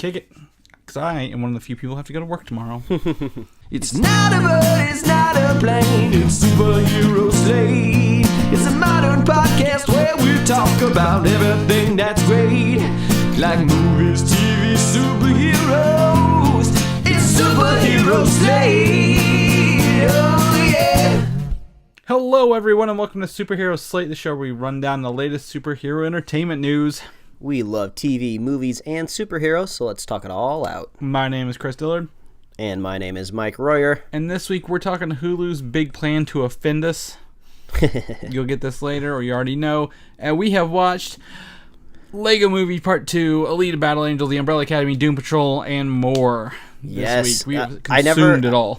kick it, because I am one of the few people who have to go to work tomorrow. It's not a bird, it's not a plane, it's Superhero Slate. It's a modern podcast where we talk about everything that's great, like movies, TV, superheroes. It's Superhero Slate. Oh yeah. Hello everyone and welcome to Superhero Slate, the show where we run down the latest superhero entertainment news. We love TV, movies, and superheroes, so let's talk it all out. My name is Chris Dillard. And my name is Mike Royer. And this week we're talking Hulu's big plan to offend us. You'll get this later, or you already know. And we have watched Lego Movie Part 2, Alita Battle Angel, The Umbrella Academy, Doom Patrol, and more. This week. We have consumed it all.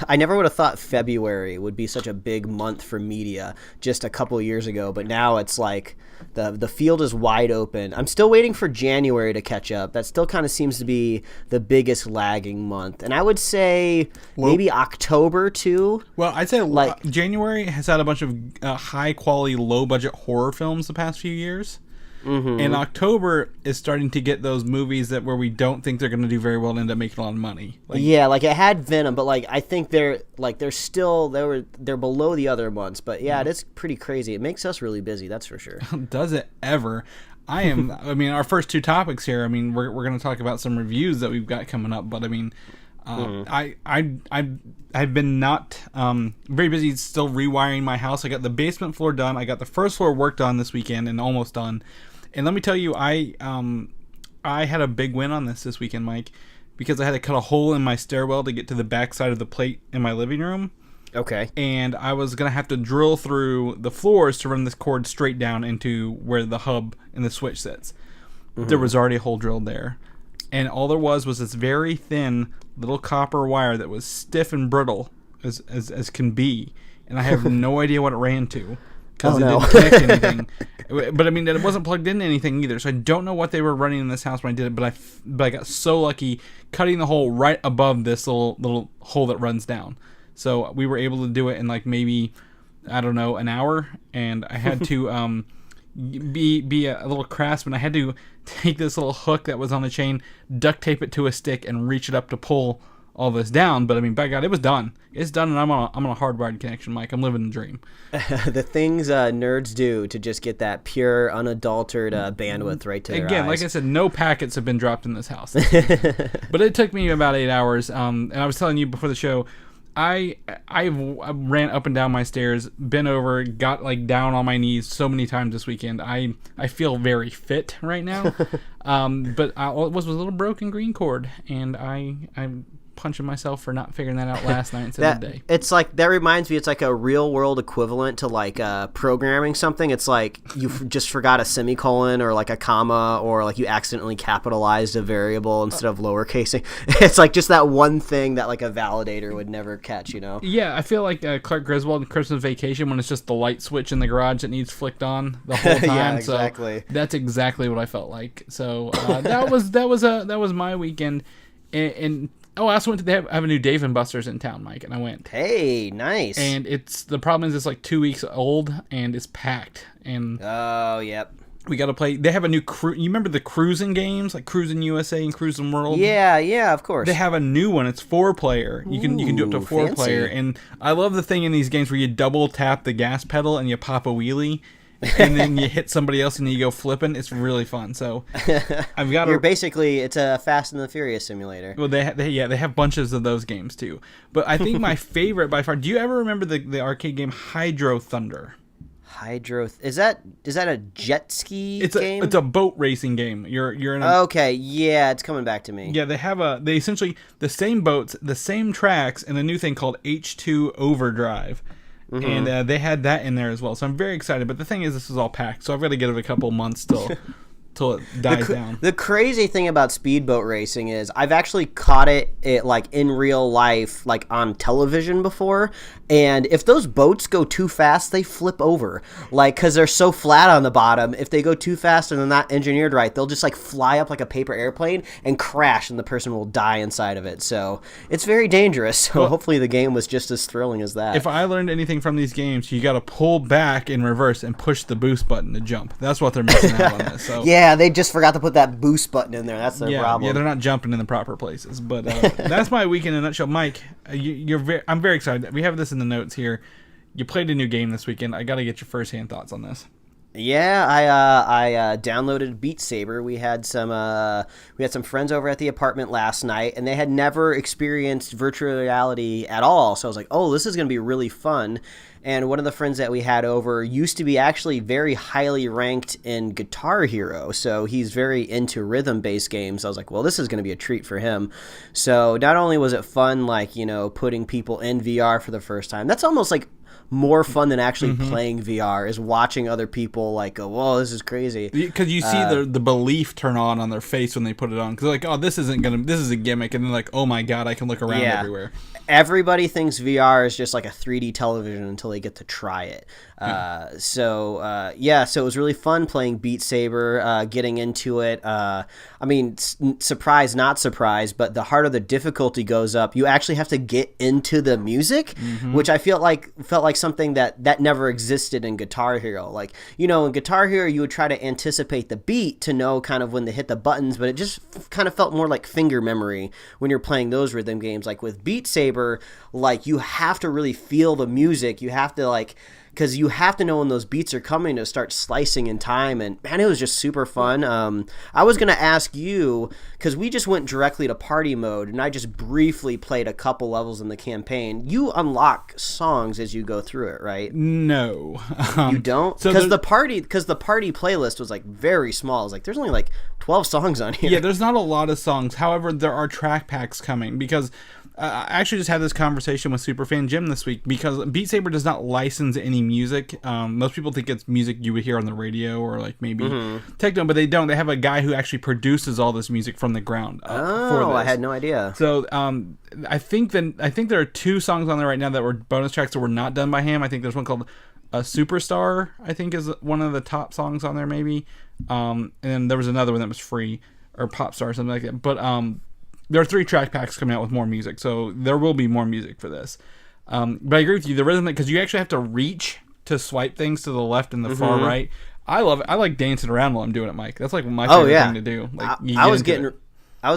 I never would have thought February would be such a big month for media just a couple years ago, but now it's like the field is wide open. I'm still waiting for January to catch up. That still kind of seems to be the biggest lagging month. And I would say maybe October too. Well, I'd say January has had a bunch of high-quality, low-budget horror films the past few years. Mm-hmm. And October is starting to get those movies where we don't think they're going to do very well and end up making a lot of money. It had Venom, but I think they're below the other months. But yeah, it is pretty crazy. It makes us really busy, that's for sure. Does it ever? Our first two topics here, we're going to talk about some reviews that we've got coming up, but I've been not very busy still rewiring my house. I got the basement floor done. I got the first floor work done this weekend and almost done. And let me tell you, I had a big win on this weekend, Mike, because I had to cut a hole in my stairwell to get to the back side of the plate in my living room. Okay. And I was going to have to drill through the floors to run this cord straight down into where the hub and the switch sits. Mm-hmm. There was already a hole drilled there. And all there was this very thin little copper wire that was stiff and brittle as can be. And I have no idea what it ran to because it didn't connect anything. But it wasn't plugged into anything either. So I don't know what they were running in this house when I did it. But I got so lucky cutting the hole right above this little hole that runs down. So we were able to do it in maybe, an hour. And I had to be a little craftsman. I had to take this little hook that was on the chain, duct tape it to a stick, and reach it up to pull all this down. But by God, it was done. It's done, and I'm on a hardwired connection, Mike. I'm living the dream. The things nerds do to just get that pure, unadulterated bandwidth right to their eyes. Again, like I said, no packets have been dropped in this house. But it took me about 8 hours. And I was telling you before the show, I ran up and down my stairs, bent over, got down on my knees so many times this weekend. I feel very fit right now. But it was a little broken green cord, and I'm punching myself for not figuring that out last night instead of today. It's that reminds me, it's like a real world equivalent to programming something. It's like you just forgot a semicolon or a comma, or you accidentally capitalized a variable instead of lowercasing. It's just that one thing that a validator would never catch, Yeah, I feel like Clark Griswold in Christmas Vacation when it's just the light switch in the garage that needs flicked on the whole time. Yeah, exactly. So that's exactly what I felt like. So that was my weekend. And I also went to have a new Dave & Buster's in town, Mike, and I went. Hey, nice. And the problem is it's 2 weeks old and it's packed. And oh, yep. We got to play. They have a new you remember the cruising games, like Cruising USA and Cruising World? Yeah, of course. They have a new one. It's 4-player. You can do up to 4-player. And I love the thing in these games where you double tap the gas pedal and you pop a wheelie. And then you hit somebody else and you go flipping. It's really fun. So I've got. It's a Fast and the Furious simulator. Well, they have bunches of those games too. But I think my favorite by far. Do you ever remember the arcade game Hydro Thunder? Is that a jet ski game? It's a boat racing game. You're in a. Okay, yeah, it's coming back to me. Yeah, they essentially the same boats, the same tracks, and a new thing called H2 Overdrive. Mm-hmm. And they had that in there as well. So I'm very excited. But the thing is, this is all packed. So I've got to give it a couple months till it dies down. The crazy thing about speedboat racing is I've actually caught it in real life, on television before. And if those boats go too fast, they flip over. Because they're so flat on the bottom. If they go too fast and they're not engineered right, they'll just fly up like a paper airplane and crash, and the person will die inside of it. So it's very dangerous. So hopefully the game was just as thrilling as that. If I learned anything from these games, you got to pull back in reverse and push the boost button to jump. That's what they're missing out on this. So yeah. Yeah, they just forgot to put that boost button in there. That's their problem. Yeah, they're not jumping in the proper places. But that's my week in a nutshell. Mike, I'm very excited. We have this in the notes here. You played a new game this weekend. I got to get your first-hand thoughts on this. Yeah, I downloaded Beat Saber. We had some friends over at the apartment last night, and they had never experienced virtual reality at all. So I was like, oh, this is going to be really fun. And one of the friends that we had over used to be actually very highly ranked in Guitar Hero, so he's very into rhythm-based games. I was like, well, this is going to be a treat for him. So not only was it fun, like, putting people in VR for the first time, that's almost like more fun than actually playing VR is watching other people like go, whoa, this is crazy. Because you see the belief turn on their face when they put it on. Because like, oh, this is a gimmick. And then like, oh my God, I can look around everywhere. Everybody thinks VR is just like a 3D television until they get to try it. So it was really fun playing Beat Saber, getting into it. I mean, surprise, not surprise, but the harder the difficulty goes up, you actually have to get into the music, which I felt like something that never existed in Guitar Hero. Like, in Guitar Hero, you would try to anticipate the beat to know kind of when to hit the buttons, but it just kind of felt more like finger memory when you're playing those rhythm games. Like with Beat Saber, like you have to really feel the music. You have to because you have to know when those beats are coming to start slicing in time. And man, it was just super fun. I was going to ask you, because we just went directly to party mode and I just briefly played a couple levels in the campaign. You unlock songs as you go through it, right? No. You don't? Because the party playlist was like very small. It was like, there's only like 12 songs on here. Yeah, there's not a lot of songs. However, there are track packs coming because I actually just had this conversation with Superfan Jim this week because Beat Saber does not license any music. Most people think it's music you would hear on the radio or like maybe techno, but they don't. They have a guy who actually produces all this music from the ground up for this. I had no idea. So I think there are 2 songs on there right now that were bonus tracks that were not done by him. I think there's one called Superstar, I think is one of the top songs on there maybe. And then there was another one that was free, or Pop Star or something like that. But there are 3 track packs coming out with more music, so there will be more music for this. But I agree with you. The rhythm, because you actually have to reach to swipe things to the left and the far right. I love it. I like dancing around while I'm doing it, Mike. That's like my favorite thing to do. Like, I was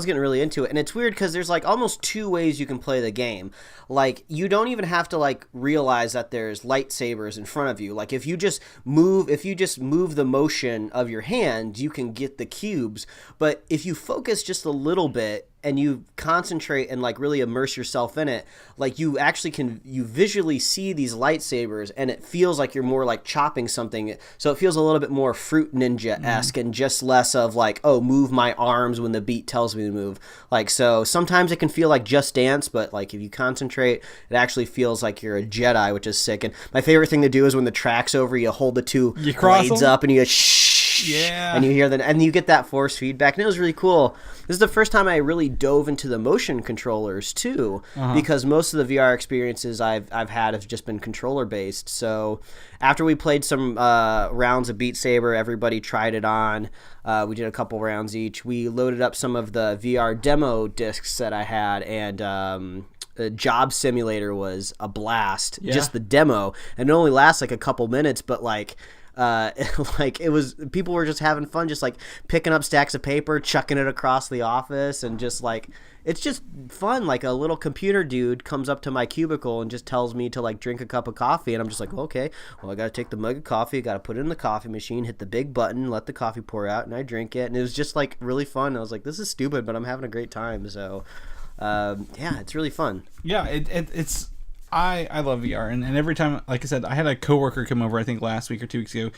getting really into it, and it's weird because there's like almost 2 ways you can play the game. Like, you don't even have to like realize that there's lightsabers in front of you. Like, if you just move the motion of your hand, you can get the cubes. But if you focus just a little bit and you concentrate and like really immerse yourself in it, like you actually you visually see these lightsabers, and it feels like you're more like chopping something. So it feels a little bit more Fruit Ninja-esque and just less of like, oh, move my arms when the beat tells me to move. Like, so sometimes it can feel like Just Dance, but like if you concentrate, it actually feels like you're a Jedi, which is sick. And my favorite thing to do is when the track's over, you hold the 2 blades up and you go shh. Yeah. And you hear that, and you get that force feedback, and it was really cool. This is the first time I really dove into the motion controllers too, because most of the VR experiences I've had have just been controller based. So after we played some rounds of Beat Saber, everybody tried it on. We did a couple rounds each. We loaded up some of the VR demo discs that I had, and the Job Simulator was a blast. Yeah. Just the demo, and it only lasts like a couple minutes, but like it was, people were just having fun, just like picking up stacks of paper, chucking it across the office, and just like, it's just fun. Like a little computer dude comes up to my cubicle and just tells me to like drink a cup of coffee, and I'm just like, okay, well, I gotta take the mug of coffee, I gotta put it in the coffee machine, hit the big button, let the coffee pour out, and I drink it, and it was just like really fun. I was like, this is stupid, but I'm having a great time. So it's really fun. Yeah, it's I love VR, and every time, like I said, I had a coworker come over, I think last week or 2 weeks ago.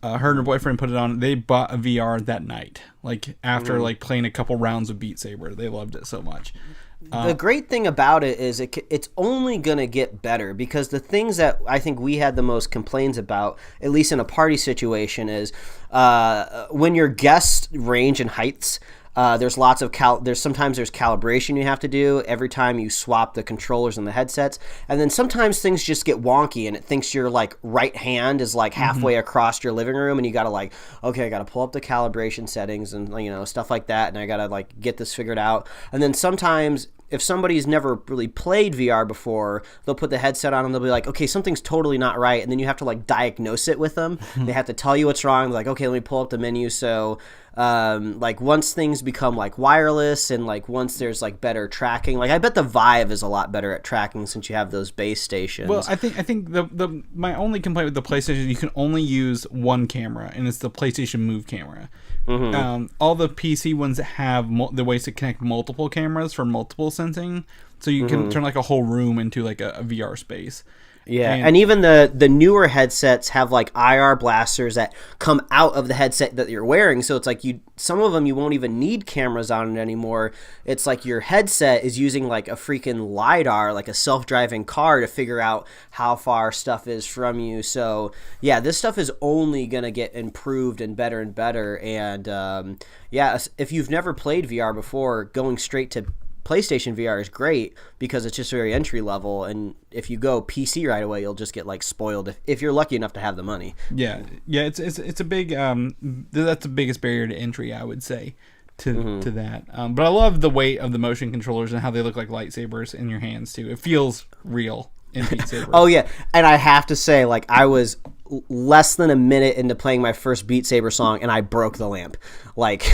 Her and her boyfriend put it on. They bought a VR that night, like after like playing a couple rounds of Beat Saber. They loved it so much. The great thing about it is it's only going to get better, because the things that I think we had the most complaints about, at least in a party situation, is when your guests range in heights. There's lots of sometimes there's calibration you have to do every time you swap the controllers and the headsets, and then sometimes things just get wonky and it thinks your like right hand is like halfway across your living room, and you gotta like, okay, I gotta pull up the calibration settings and stuff like that, and I gotta like get this figured out. And then sometimes if somebody's never really played VR before, they'll put the headset on and they'll be like, okay, something's totally not right, and then you have to like diagnose it with them. They have to tell you what's wrong. They're like, okay, let me pull up the menu. So like once things become like wireless and like once there's like better tracking, like I bet the Vive is a lot better at tracking since you have those base stations. Well, I think my only complaint with the PlayStation is you can only use one camera, and it's the PlayStation Move camera. All the PC ones have the ways to connect multiple cameras for multiple sensing, so you can turn like a whole room into like a VR space. Yeah, and even the newer headsets have like IR blasters that come out of the headset that you're wearing. So it's like some of them you won't even need cameras on it anymore. It's like your headset is using like a freaking LiDAR, like a self-driving car, to figure out how far stuff is from you. So yeah, this stuff is only gonna get improved and better and better. And yeah, if you've never played VR before, going straight to PlayStation VR is great because it's just very entry level, and if you go PC right away, you'll just get like spoiled if you're lucky enough to have the money. Yeah, it's a big that's the biggest barrier to entry, I would say, to that. But I love the weight of the motion controllers and how they look like lightsabers in your hands too. It feels real in Beat Saber. Oh yeah, and I have to say, like, I was less than a minute into playing my first Beat Saber song and I broke the lamp. Like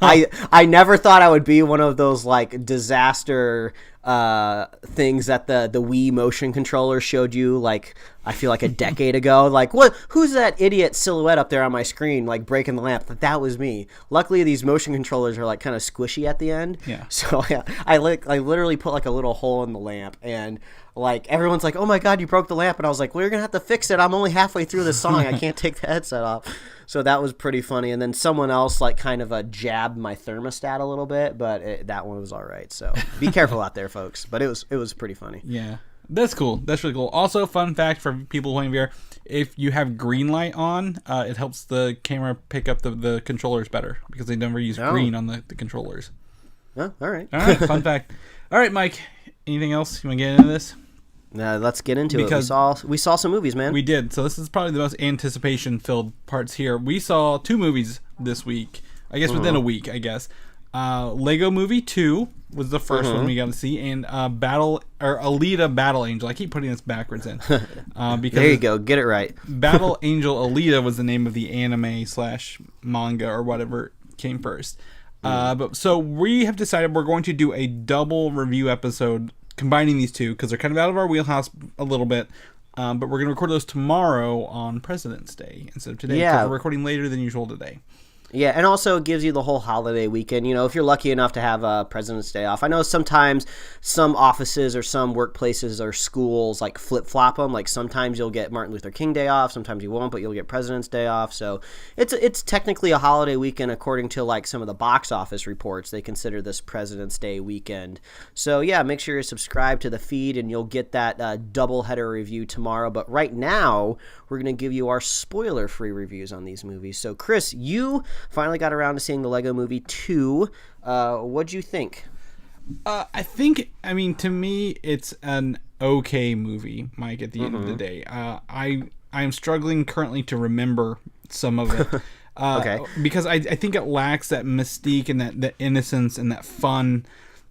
I never thought I would be one of those like disaster things that the Wii motion controller showed you, like, I feel like a decade ago. Like, who's that idiot silhouette up there on my screen, like, breaking the lamp? That was me. Luckily, these motion controllers are like kind of squishy at the end. Yeah. So yeah, I literally put like a little hole in the lamp, and like everyone's like, "Oh my god, you broke the lamp!" And I was like, "Well, you're gonna have to fix it. I'm only halfway through the song. I can't take the headset off." So that was pretty funny. And then someone else like kind of jabbed my thermostat a little bit, but that one was all right. So be careful out there, folks. But it was pretty funny. Yeah, that's cool. That's really cool. Also, fun fact for people playing VR: if you have green light on, it helps the camera pick up the controllers better because they never use green on the controllers. Oh, all right. All right. Fun fact. All right, Mike. Anything else you want to get into this? Let's get into it. We saw some movies, man. We did. So this is probably the most anticipation-filled parts here. We saw 2 movies this week. I guess within a week, I guess. Lego Movie 2 was the first one we got to see, and Alita Battle Angel. I keep putting this backwards in. Because there you go. Get it right. Battle Angel Alita was the name of the anime/manga or whatever came first. So we have decided we're going to do a double review episode combining these two because they're kind of out of our wheelhouse a little bit. But we're going to record those tomorrow on President's Day instead of today. Yeah. Because we're recording later than usual today. Yeah, and also it gives you the whole holiday weekend. You know, if you're lucky enough to have President's Day off. I know sometimes some offices or some workplaces or schools like flip-flop them. Like sometimes you'll get Martin Luther King Day off, sometimes you won't, but you'll get President's Day off. So it's technically a holiday weekend according to like some of the box office reports. They consider this President's Day weekend. So yeah, make sure you're subscribed to the feed and you'll get that double-header review tomorrow. But right now, we're going to give you our spoiler-free reviews on these movies. So Chris, you finally got around to seeing the Lego Movie 2. What'd you think? I mean, to me, it's an okay movie, Mike, at the end of the day. I am struggling currently to remember some of it. Okay. Because I think it lacks that mystique and that innocence and that fun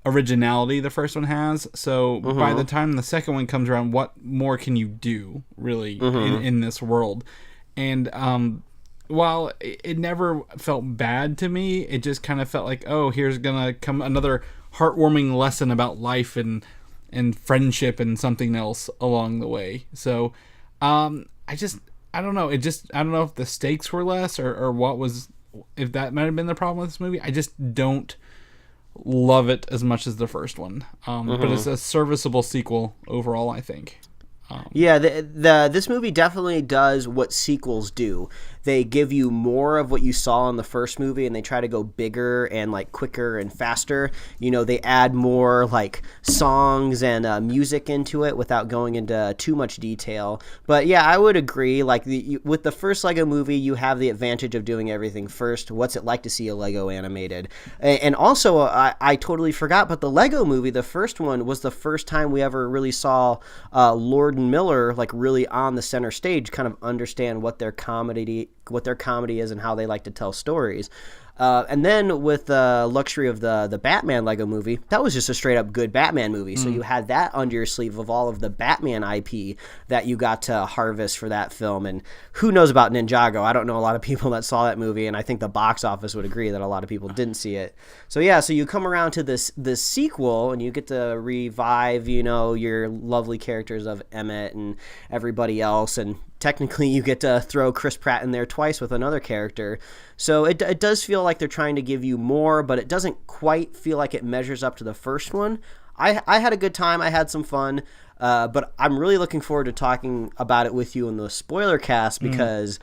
originality the first one has. So by the time the second one comes around, what more can you do, really, in this world? And while it never felt bad to me, it just kind of felt like, oh, here's gonna come another heartwarming lesson about life and friendship and something else along the way. So I don't know. I don't know if the stakes were less or what was, if that might have been the problem with this movie. I just don't love it as much as the first one. But it's a serviceable sequel overall, I think. Yeah, this movie definitely does what sequels do. They give you more of what you saw in the first movie, and they try to go bigger and like quicker and faster. You know, they add more like songs and music into it without going into too much detail. But yeah, I would agree. Like with the first Lego movie, you have the advantage of doing everything first. What's it like to see a Lego animated? And also, I totally forgot, but the Lego movie, the first one, was the first time we ever really saw Lord and Miller like really on the center stage, kind of understand what their comedy is and how they like to tell stories. And then with the luxury of the Batman Lego movie, that was just a straight up good Batman movie. So you had that under your sleeve of all of the Batman IP that you got to harvest for that film. And who knows about Ninjago? I don't know a lot of people that saw that movie, and I think the box office would agree that a lot of people didn't see it. So yeah, so you come around to this sequel, and you get to revive, your lovely characters of Emmett and everybody else, and technically you get to throw Chris Pratt in there twice with another character. So it does feel like they're trying to give you more, but it doesn't quite feel like it measures up to the first one. I had a good time. I had some fun. But I'm really looking forward to talking about it with you in the spoiler cast, because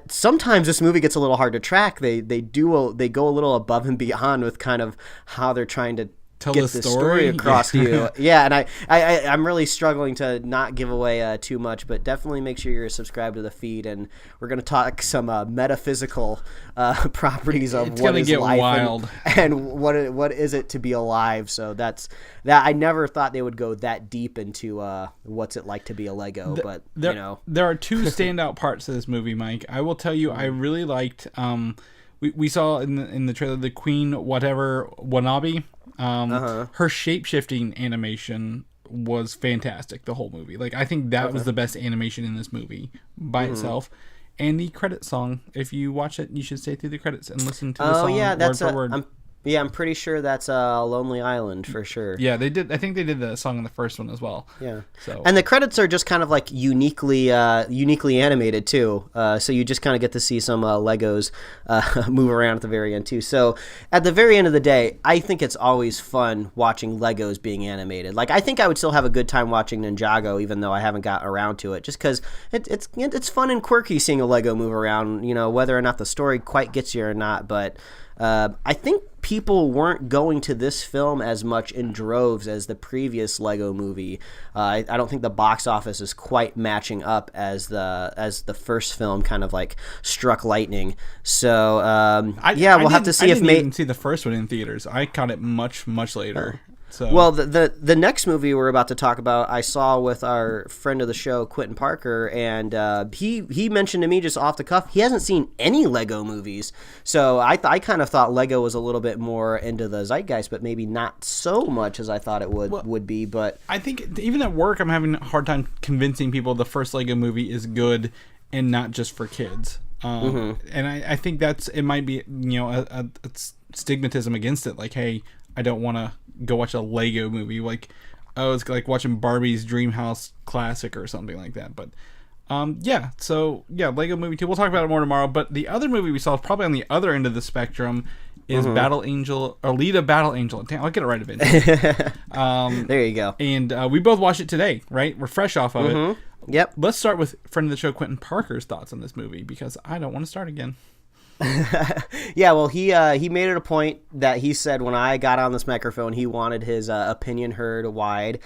sometimes this movie gets a little hard to track. They go a little above and beyond with kind of how they're trying to tell get the this story across to you. Yeah, and I'm really struggling to not give away too much, but definitely make sure you're subscribed to the feed, and we're going to talk some metaphysical properties of it's what is get life wild. and what is it to be alive. So that's that. I never thought they would go that deep into what's it like to be a Lego, but there are two standout parts of this movie, Mike. I will tell you, I really liked. We saw in the trailer the Queen Wanabe. Her shape-shifting animation was fantastic the whole movie. Like, I think that was the best animation in this movie by itself. And the credit song, if you watch it, you should stay through the credits and listen to the song word for word. I'm pretty sure that's Lonely Island for sure. Yeah, they did. I think they did the song in the first one as well. Yeah. So, and the credits are just kind of like uniquely animated too. So you just kind of get to see some Legos move around at the very end too. So at the very end of the day, I think it's always fun watching Legos being animated. Like, I think I would still have a good time watching Ninjago, even though I haven't gotten around to it, just because it's fun and quirky seeing a Lego move around. Whether or not the story quite gets you or not, but. I think people weren't going to this film as much in droves as the previous Lego movie. I don't think the box office is quite matching up as the first film kind of like struck lightning. So we'll have to see I didn't even see the first one in theaters. I caught it much later. So. Well, the next movie we're about to talk about, I saw with our friend of the show, Quentin Parker, and he mentioned to me just off the cuff, he hasn't seen any Lego movies. So I kind of thought Lego was a little bit more into the zeitgeist, but maybe not so much as I thought it would be. But I think even at work, I'm having a hard time convincing people the first Lego movie is good and not just for kids. And I think it might be a stigmatism against it. Like, hey, I don't want to go watch a Lego movie. Like, it's like watching Barbie's Dreamhouse Classic or something like that. But Lego movie 2. We'll talk about it more tomorrow. But the other movie we saw, probably on the other end of the spectrum, is Battle Angel, Alita Battle Angel. Damn, I'll get it right eventually. There you go. And we both watched it today, right? We're fresh off of it. Yep. Let's start with friend of the show, Quentin Parker's thoughts on this movie, because I don't want to start again. Yeah, well, he made it a point that he said when I got on this microphone, he wanted his opinion heard wide.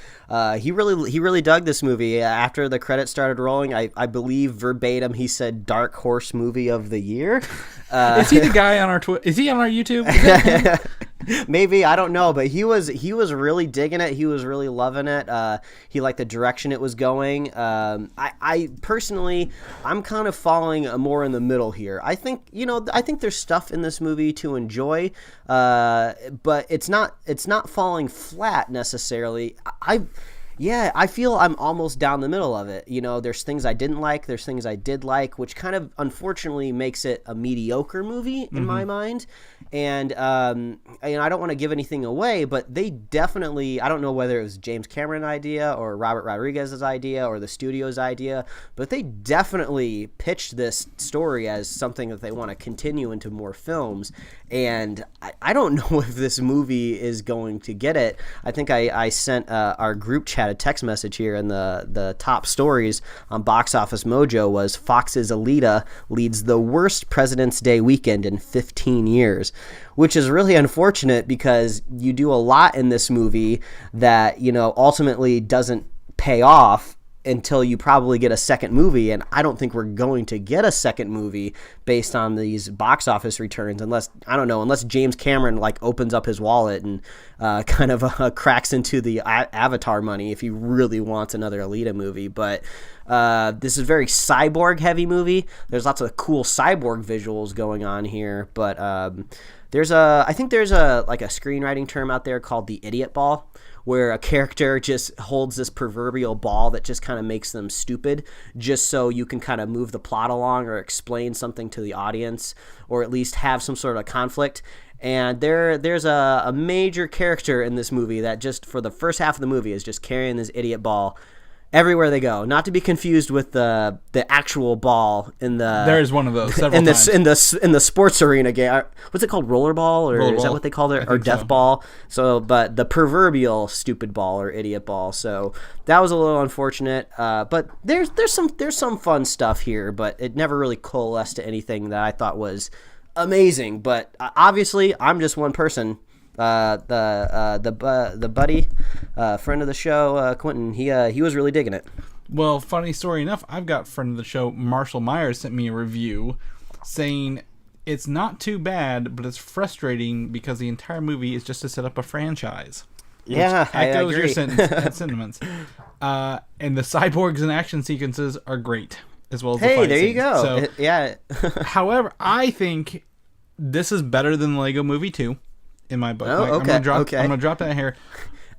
He really dug this movie. After the credits started rolling, I believe verbatim he said "Dark Horse Movie of the Year." Is he the guy on our Is he on our YouTube? Is that him? Maybe, I don't know, but he was really digging it. He was really loving it. He liked the direction it was going. I personally, I'm kind of falling more in the middle here. I think there's stuff in this movie to enjoy, but it's not falling flat necessarily. I feel I'm almost down the middle of it. There's things I didn't like, there's things I did like, which kind of unfortunately makes it a mediocre movie in my mind. And I don't want to give anything away, but they definitely, I don't know whether it was James Cameron's idea or Robert Rodriguez's idea or the studio's idea, but they definitely pitched this story as something that they want to continue into more films. And I don't know if this movie is going to get it. I think I sent our group chat a text message here, and the top stories on Box Office Mojo was Fox's Alita leads the worst President's Day weekend in 15 years, which is really unfortunate because you do a lot in this movie that ultimately doesn't pay off until you probably get a second movie, and I don't think we're going to get a second movie based on these box office returns unless James Cameron like opens up his wallet and kind of cracks into the Avatar money if he really wants another Alita movie. But this is a very cyborg heavy movie. There's lots of cool cyborg visuals going on here, but I think there's a screenwriting term out there called the idiot ball, where a character just holds this proverbial ball that just kind of makes them stupid, just so you can kind of move the plot along or explain something to the audience, or at least have some sort of conflict. And there's a major character in this movie that just for the first half of the movie is just carrying this idiot ball everywhere they go. Not to be confused with the actual ball in the. There's one of those several times. in the sports arena game. What's it called? Rollerball, or is that what they called it? Or death ball? So, but the proverbial stupid ball or idiot ball. So that was a little unfortunate. But there's some fun stuff here, but it never really coalesced to anything that I thought was amazing. But obviously, I'm just one person. The buddy, friend of the show, Quentin, he was really digging it. Well, funny story enough, I've got friend of the show, Marshall Myers, sent me a review saying it's not too bad, but it's frustrating because the entire movie is just to set up a franchise. Yeah, I agree. Your sentiments. And the cyborgs and action sequences are great, as well as the fight there you scenes. go. So, yeah. However, I think this is better than Lego Movie 2. In my book. Oh, okay. I'm gonna drop that here.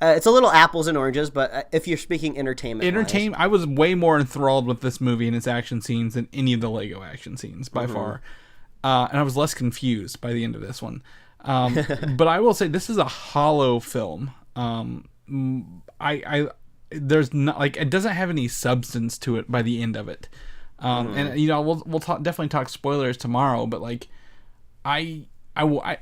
It's a little apples and oranges, but if you're speaking entertainment, I was way more enthralled with this movie and its action scenes than any of the Lego action scenes by far, and I was less confused by the end of this one. But I will say this is a hollow film. There's not it doesn't have any substance to it by the end of it, and we'll definitely talk spoilers tomorrow, but I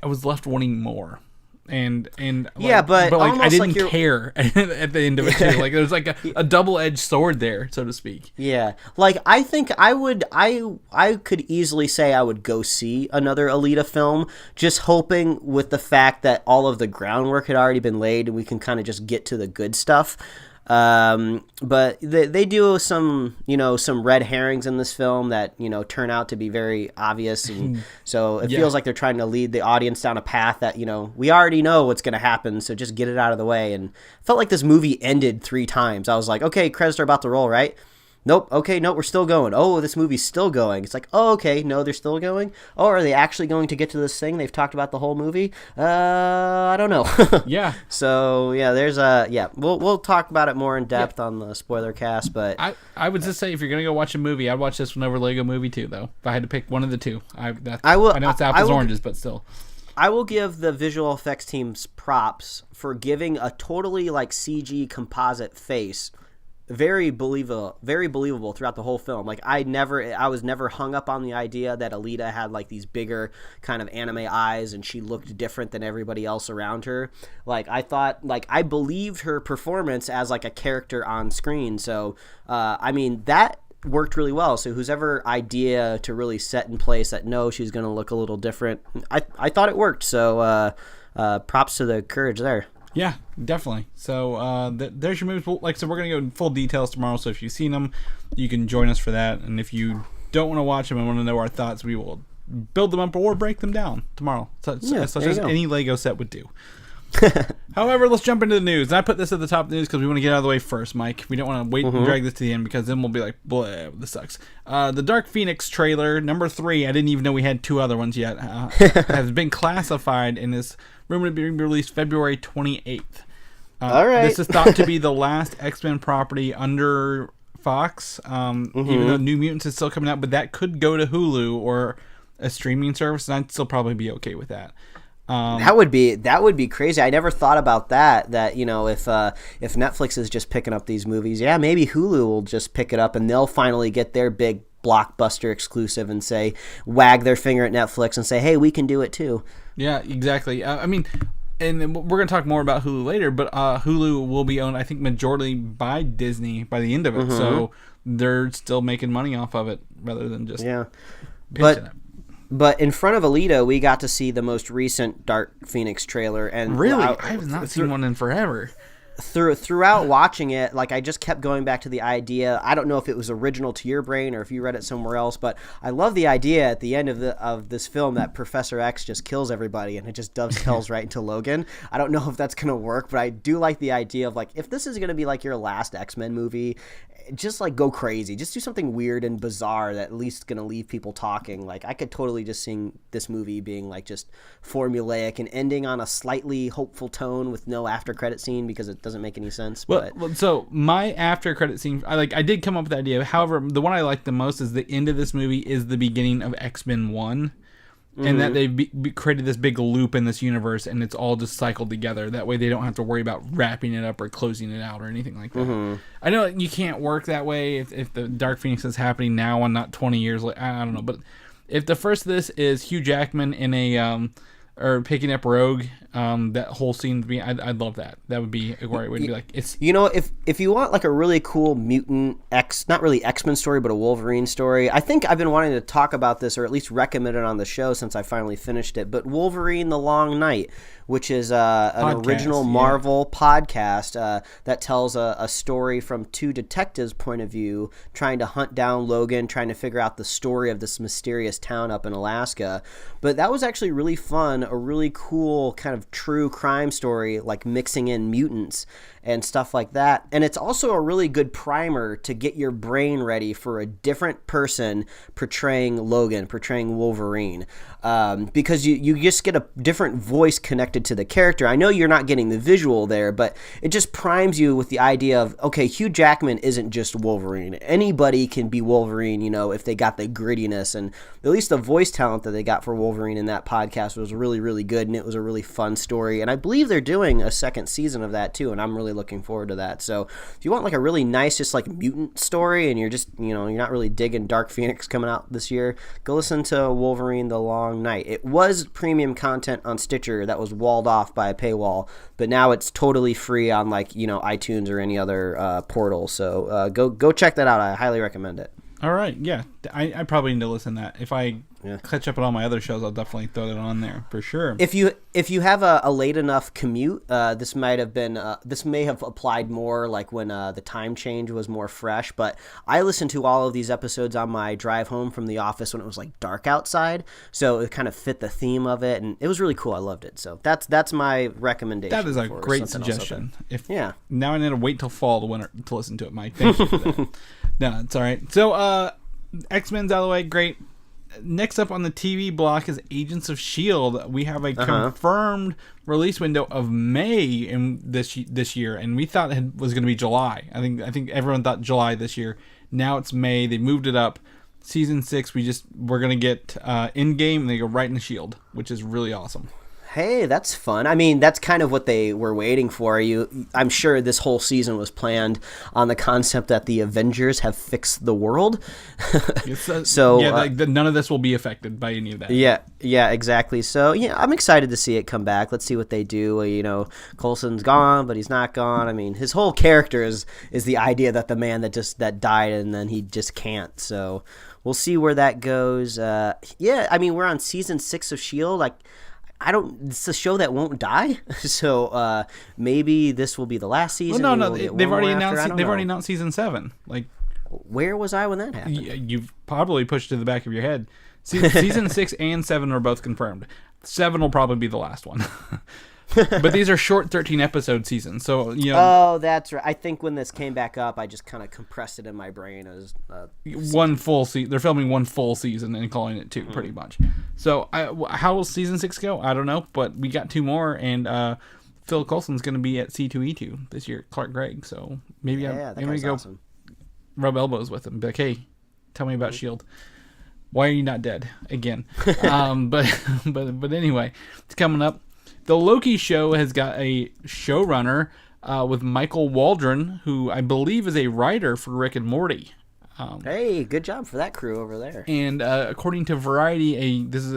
was left wanting more, and but I didn't care at the end of it too. There's a double-edged sword there, so to speak. Yeah, I think I could easily say I would go see another Alita film, just hoping with the fact that all of the groundwork had already been laid and we can kind of just get to the good stuff. But they do some red herrings in this film that turn out to be very obvious, and so it feels like they're trying to lead the audience down a path that we already know what's going to happen, so just get it out of the way. And it felt like this movie ended 3 times. I was like, okay, credits are about to roll, right? Nope. Okay, no, we're still going. Oh, this movie's still going. It's like, oh, okay, no, they're still going. Oh, are they actually going to get to this thing they've talked about the whole movie? I don't know. Yeah. So there's we'll talk about it more in depth on the spoiler cast. But I would just say if you're gonna go watch a movie, I'd watch this one over Lego Movie 2, though. If I had to pick one of the two, I know it's apples oranges, but still. I will give the visual effects teams props for giving a totally CG composite face. Very believable throughout the whole film. I was never hung up on the idea that Alita had these bigger kind of anime eyes and she looked different than everybody else around her. I thought I believed her performance as a character on screen. So that worked really well. So whose ever idea to really set in place that she's going to look a little different, I thought it worked. So props to the courage there. Yeah, definitely. So there's your movies. Like I said, we're going to go in full details tomorrow, so if you've seen them, you can join us for that. And if you don't want to watch them and want to know our thoughts, we will build them up or break them down tomorrow, such as any Lego set would do. However, let's jump into the news. And I put this at the top of the news because we want to get out of the way first, Mike. We don't want to wait and drag this to the end because then we'll be like, blah, this sucks. The Dark Phoenix trailer, number 3, I didn't even know we had 2 other ones yet, has been classified and is rumored to be released February 28th. All right. This is thought to be the last X-Men property under Fox, even though New Mutants is still coming out, but that could go to Hulu or a streaming service, and I'd still probably be okay with that. That would be crazy. I never thought about that. That if Netflix is just picking up these movies, maybe Hulu will just pick it up and they'll finally get their big blockbuster exclusive and wag their finger at Netflix and say, hey, we can do it too. Yeah, exactly. And we're going to talk more about Hulu later, but Hulu will be owned, I think, majority by Disney by the end of it. So they're still making money off of it rather than just pitching it. But in front of Alita, we got to see the most recent Dark Phoenix trailer. And really? I have not seen one in forever. throughout watching it, like I just kept going back to the idea. I don't know if it was original to your brain or if you read it somewhere else, but I love the idea at the end of this film that Professor X just kills everybody and it just dovetails right into Logan. I don't know if that's gonna work, but I do like the idea of like if this is gonna be like your last X-Men movie, just like go crazy, just do something weird and bizarre that at least gonna leave people talking. Like I could totally just see this movie being like just formulaic and ending on a slightly hopeful tone with no after credit scene because it doesn't make any sense. Well, so my after credit scene, I did come up with the idea. However, the one I like the most is the end of this movie is the beginning of X-Men 1. And that they've created this big loop in this universe, and it's all just cycled together. That way they don't have to worry about wrapping it up or closing it out or anything like that. I know you can't work that way if the Dark Phoenix is happening now and not 20 years later. I don't know. But if the first of this is Hugh Jackman in a... or picking up Rogue, that whole scene to me, I'd love that. That would be a great way to be like, it's... You know, if you want like a really cool mutant not really X-Men story, but a Wolverine story, I think I've been wanting to talk about this or at least recommend it on the show since I finally finished it, but Wolverine the Long Night, which is an original Marvel podcast that tells a story from two detectives' point of view, trying to hunt down Logan, trying to figure out the story of this mysterious town up in Alaska. But that was actually really fun, a really cool kind of true crime story, like mixing in mutants and stuff like that. And it's also a really good primer to get your brain ready for a different person portraying Logan, portraying Wolverine. Because you just get a different voice connected to the character. I know you're not getting the visual there, but it just primes you with the idea of, okay, Hugh Jackman isn't just Wolverine. Anybody can be Wolverine, you know, if they got the grittiness. And at least the voice talent that they got for Wolverine in that podcast was really, really good, and it was a really fun story. And I believe they're doing a second season of that, too, and I'm really looking forward to that. So if you want like a really nice, just like mutant story, and you're just, you know, you're not really digging Dark Phoenix coming out this year, go listen to Wolverine the Long Night. It was premium content on Stitcher that was walled off by a paywall, but now it's totally free on like, you know, iTunes or any other portal. So go check that out. I highly recommend it. All right, yeah, I probably need to listen to that. If I catch up on all my other shows, I'll definitely throw that on there for sure. If you have a late enough commute, this may have applied more like when the time change was more fresh. But I listened to all of these episodes on my drive home from the office when it was like dark outside, so it kind of fit the theme of it, and it was really cool. I loved it. So that's my recommendation. That is a great suggestion. Now I need to wait till fall to listen to it, Mike. Thank you for that. No, it's all right. So X-Men's out of the way. Great. Next up on the TV block is Agents of S.H.I.E.L.D. We have a confirmed release window of May in this year, and we thought it was going to be July. I think everyone thought July this year. Now it's May. They moved it up. Season 6, we're going to get in-game, and they go right in the S.H.I.E.L.D., which is really awesome. Hey, that's fun. I mean, that's kind of what they were waiting for. I'm sure this whole season was planned on the concept that the Avengers have fixed the world. So none of this will be affected by any of that. Yeah, exactly. So yeah, I'm excited to see it come back. Let's see what they do. You know, Coulson's gone, but he's not gone. I mean, his whole character is the idea that the man that died and then he just can't. So we'll see where that goes. Yeah, I mean, we're on season 6 of S.H.I.E.L.D. Like, it's a show that won't die, so maybe this will be the last season. Well, no, they've already announced season 7. Like, where was I when that happened? You've probably pushed to the back of your head. Season 6 and 7 are both confirmed. 7 will probably be the last one. But these are short 13-episode seasons, so you know. Oh, that's right. I think when this came back up, I just kind of compressed it in my brain as one full season. They're filming one full season and calling it 2, pretty much. So, how will season 6 go? I don't know, but we got 2 more, and Phil Coulson's going to be at C2E2 this year. Clark Gregg, so maybe I'm going to go awesome. Rub elbows with him. Be like, hey, tell me about S.H.I.E.L.D. Why are you not dead again? But anyway, it's coming up. The Loki show has got a showrunner with Michael Waldron, who I believe is a writer for Rick and Morty. Hey, good job for that crew over there. And according to Variety, this is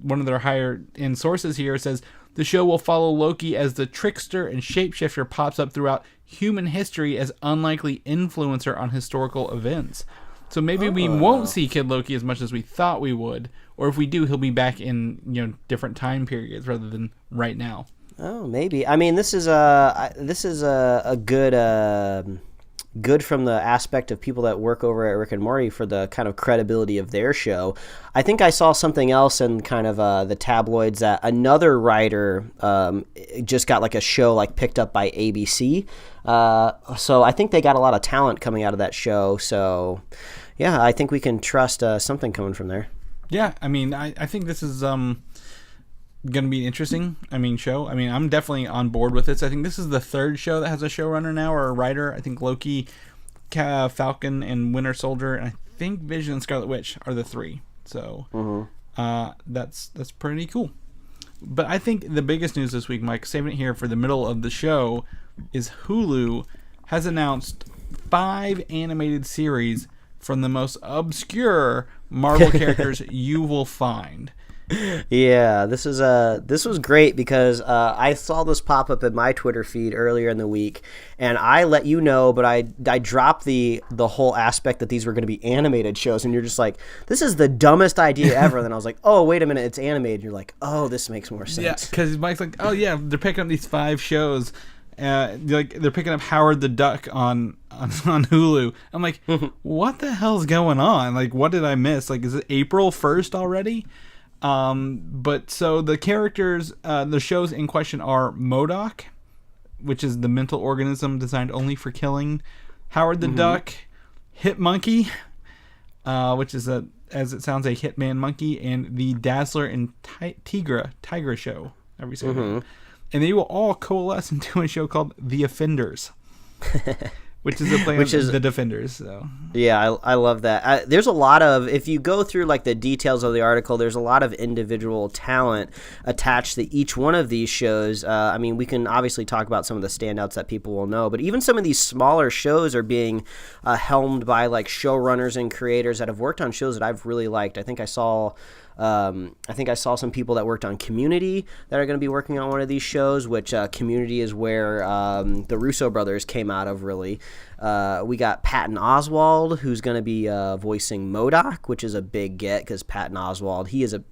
one of their higher-end sources here, says the show will follow Loki as the trickster and shapeshifter pops up throughout human history as unlikely influencer on historical events. So maybe we won't see Kid Loki as much as we thought we would, or if we do, he'll be back in different time periods rather than right now. Oh, maybe. I mean, this is a good from the aspect of people that work over at Rick and Morty for the kind of credibility of their show. I think I saw something else in kind of the tabloids that another writer just got like a show like picked up by ABC. So I think they got a lot of talent coming out of that show. So yeah, I think we can trust something coming from there. Yeah, I mean, I think this is going to be interesting. Show. I'm definitely on board with this. I think this is the third show that has a showrunner now or a writer. I think Loki, Falcon, and Winter Soldier, and I think Vision and Scarlet Witch are the three. So that's pretty cool. But I think the biggest news this week, Mike, saving it here for the middle of the show, is Hulu has announced 5 animated series from the most obscure Marvel characters you will find. Yeah, this was great because I saw this pop up in my Twitter feed earlier in the week, and I let you know, but I dropped the whole aspect that these were going to be animated shows, and you're just like, this is the dumbest idea ever. And then I was like, oh, wait a minute, it's animated. And you're like, oh, this makes more sense. Yeah, because Mike's like, oh yeah, they're picking up these 5 shows. Like they're picking up Howard the Duck on Hulu. I'm like, what the hell's going on? Like, what did I miss? Like, is it April 1st already? But so the characters, the shows in question are M.O.D.O.K, which is the mental organism designed only for killing, Howard the Duck, Hit Monkey, which is as it sounds, a hitman monkey, and the Dazzler and Tigra show. Every single, and they will all coalesce into a show called The Offenders. Which is the plan of the Defenders. So. Yeah, I love that. There's a lot of, if you go through like the details of the article, there's a lot of individual talent attached to each one of these shows. We can obviously talk about some of the standouts that people will know, but even some of these smaller shows are being helmed by like showrunners and creators that have worked on shows that I've really liked. I think I saw some people that worked on Community that are going to be working on one of these shows, which Community is where the Russo brothers came out of, really. We got Patton Oswalt, who's going to be voicing M.O.D.O.K, which is a big get because Patton Oswalt, he's a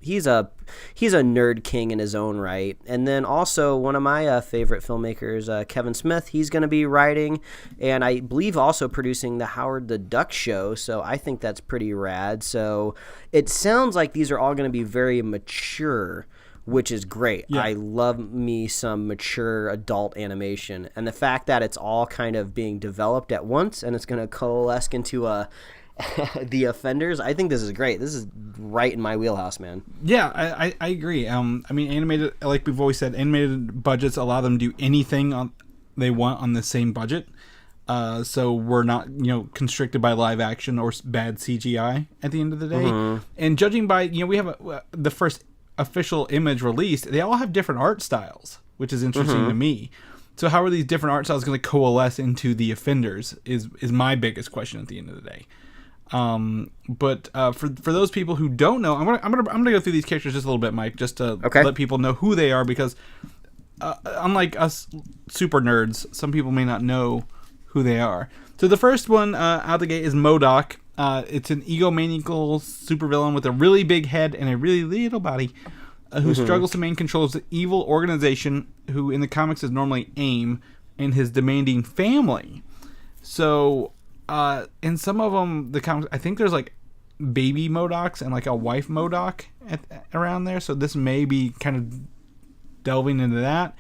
nerd king in his own right. And then also one of my favorite filmmakers, Kevin Smith, he's going to be writing and I believe also producing the Howard the Duck show. So I think that's pretty rad. So it sounds like these are all going to be very mature, which is great. Yeah. I love me some mature adult animation. And the fact that it's all kind of being developed at once and it's going to coalesce into The Offenders, I think this is great. This is right in my wheelhouse, man. Yeah, I agree. Animated, like we've always said, animated budgets allow them to do anything they want on the same budget. So we're not, constricted by live action or bad CGI at the end of the day. And judging by, we have the first official image released, they all have different art styles, which is interesting to me. So how are these different art styles going to coalesce into The Offenders is my biggest question at the end of the day. But for those people who don't know, I'm gonna go through these characters just a little bit, Mike, just to let people know who they are, because unlike us super nerds, some people may not know who they are. So the first one out the gate is M.O.D.O.K. It's an egomaniacal supervillain with a really big head and a really little body, who struggles to maintain control of the evil organization, who in the comics is normally AIM, and his demanding family. So in some of them, the comics, I think there's like baby M.O.D.O.Ks and like a wife M.O.D.O.K around there. So this may be kind of delving into that.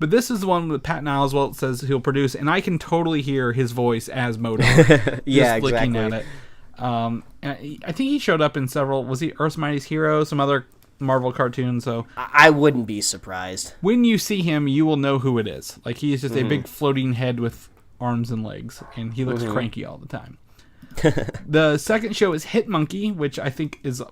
But this is the one that Patton Oswalt says he'll produce, and I can totally hear his voice as M.O.D.O.K. Yeah, just looking exactly. at it. And I think he showed up in several. Was he Earth's Mightiest Hero? Some other Marvel cartoons. So I wouldn't be surprised. When you see him, you will know who it is. Like, he is just a big floating head with arms and legs, and he looks cranky all the time. The second show is Hit Monkey, which I think is a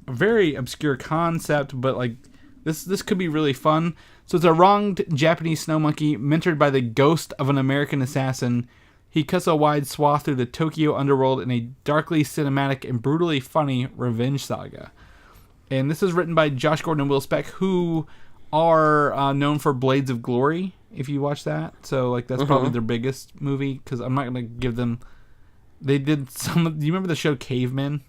very obscure concept, but like this could be really fun. So it's a wronged Japanese snow monkey mentored by the ghost of an American assassin. He cuts a wide swath through the Tokyo underworld in a darkly cinematic and brutally funny revenge saga. And this is written by Josh Gordon and Will Speck, who are known for Blades of Glory, if you watch that. So like that's probably their biggest movie, because I'm not going to give them... They did some... Do you remember the show Cavemen?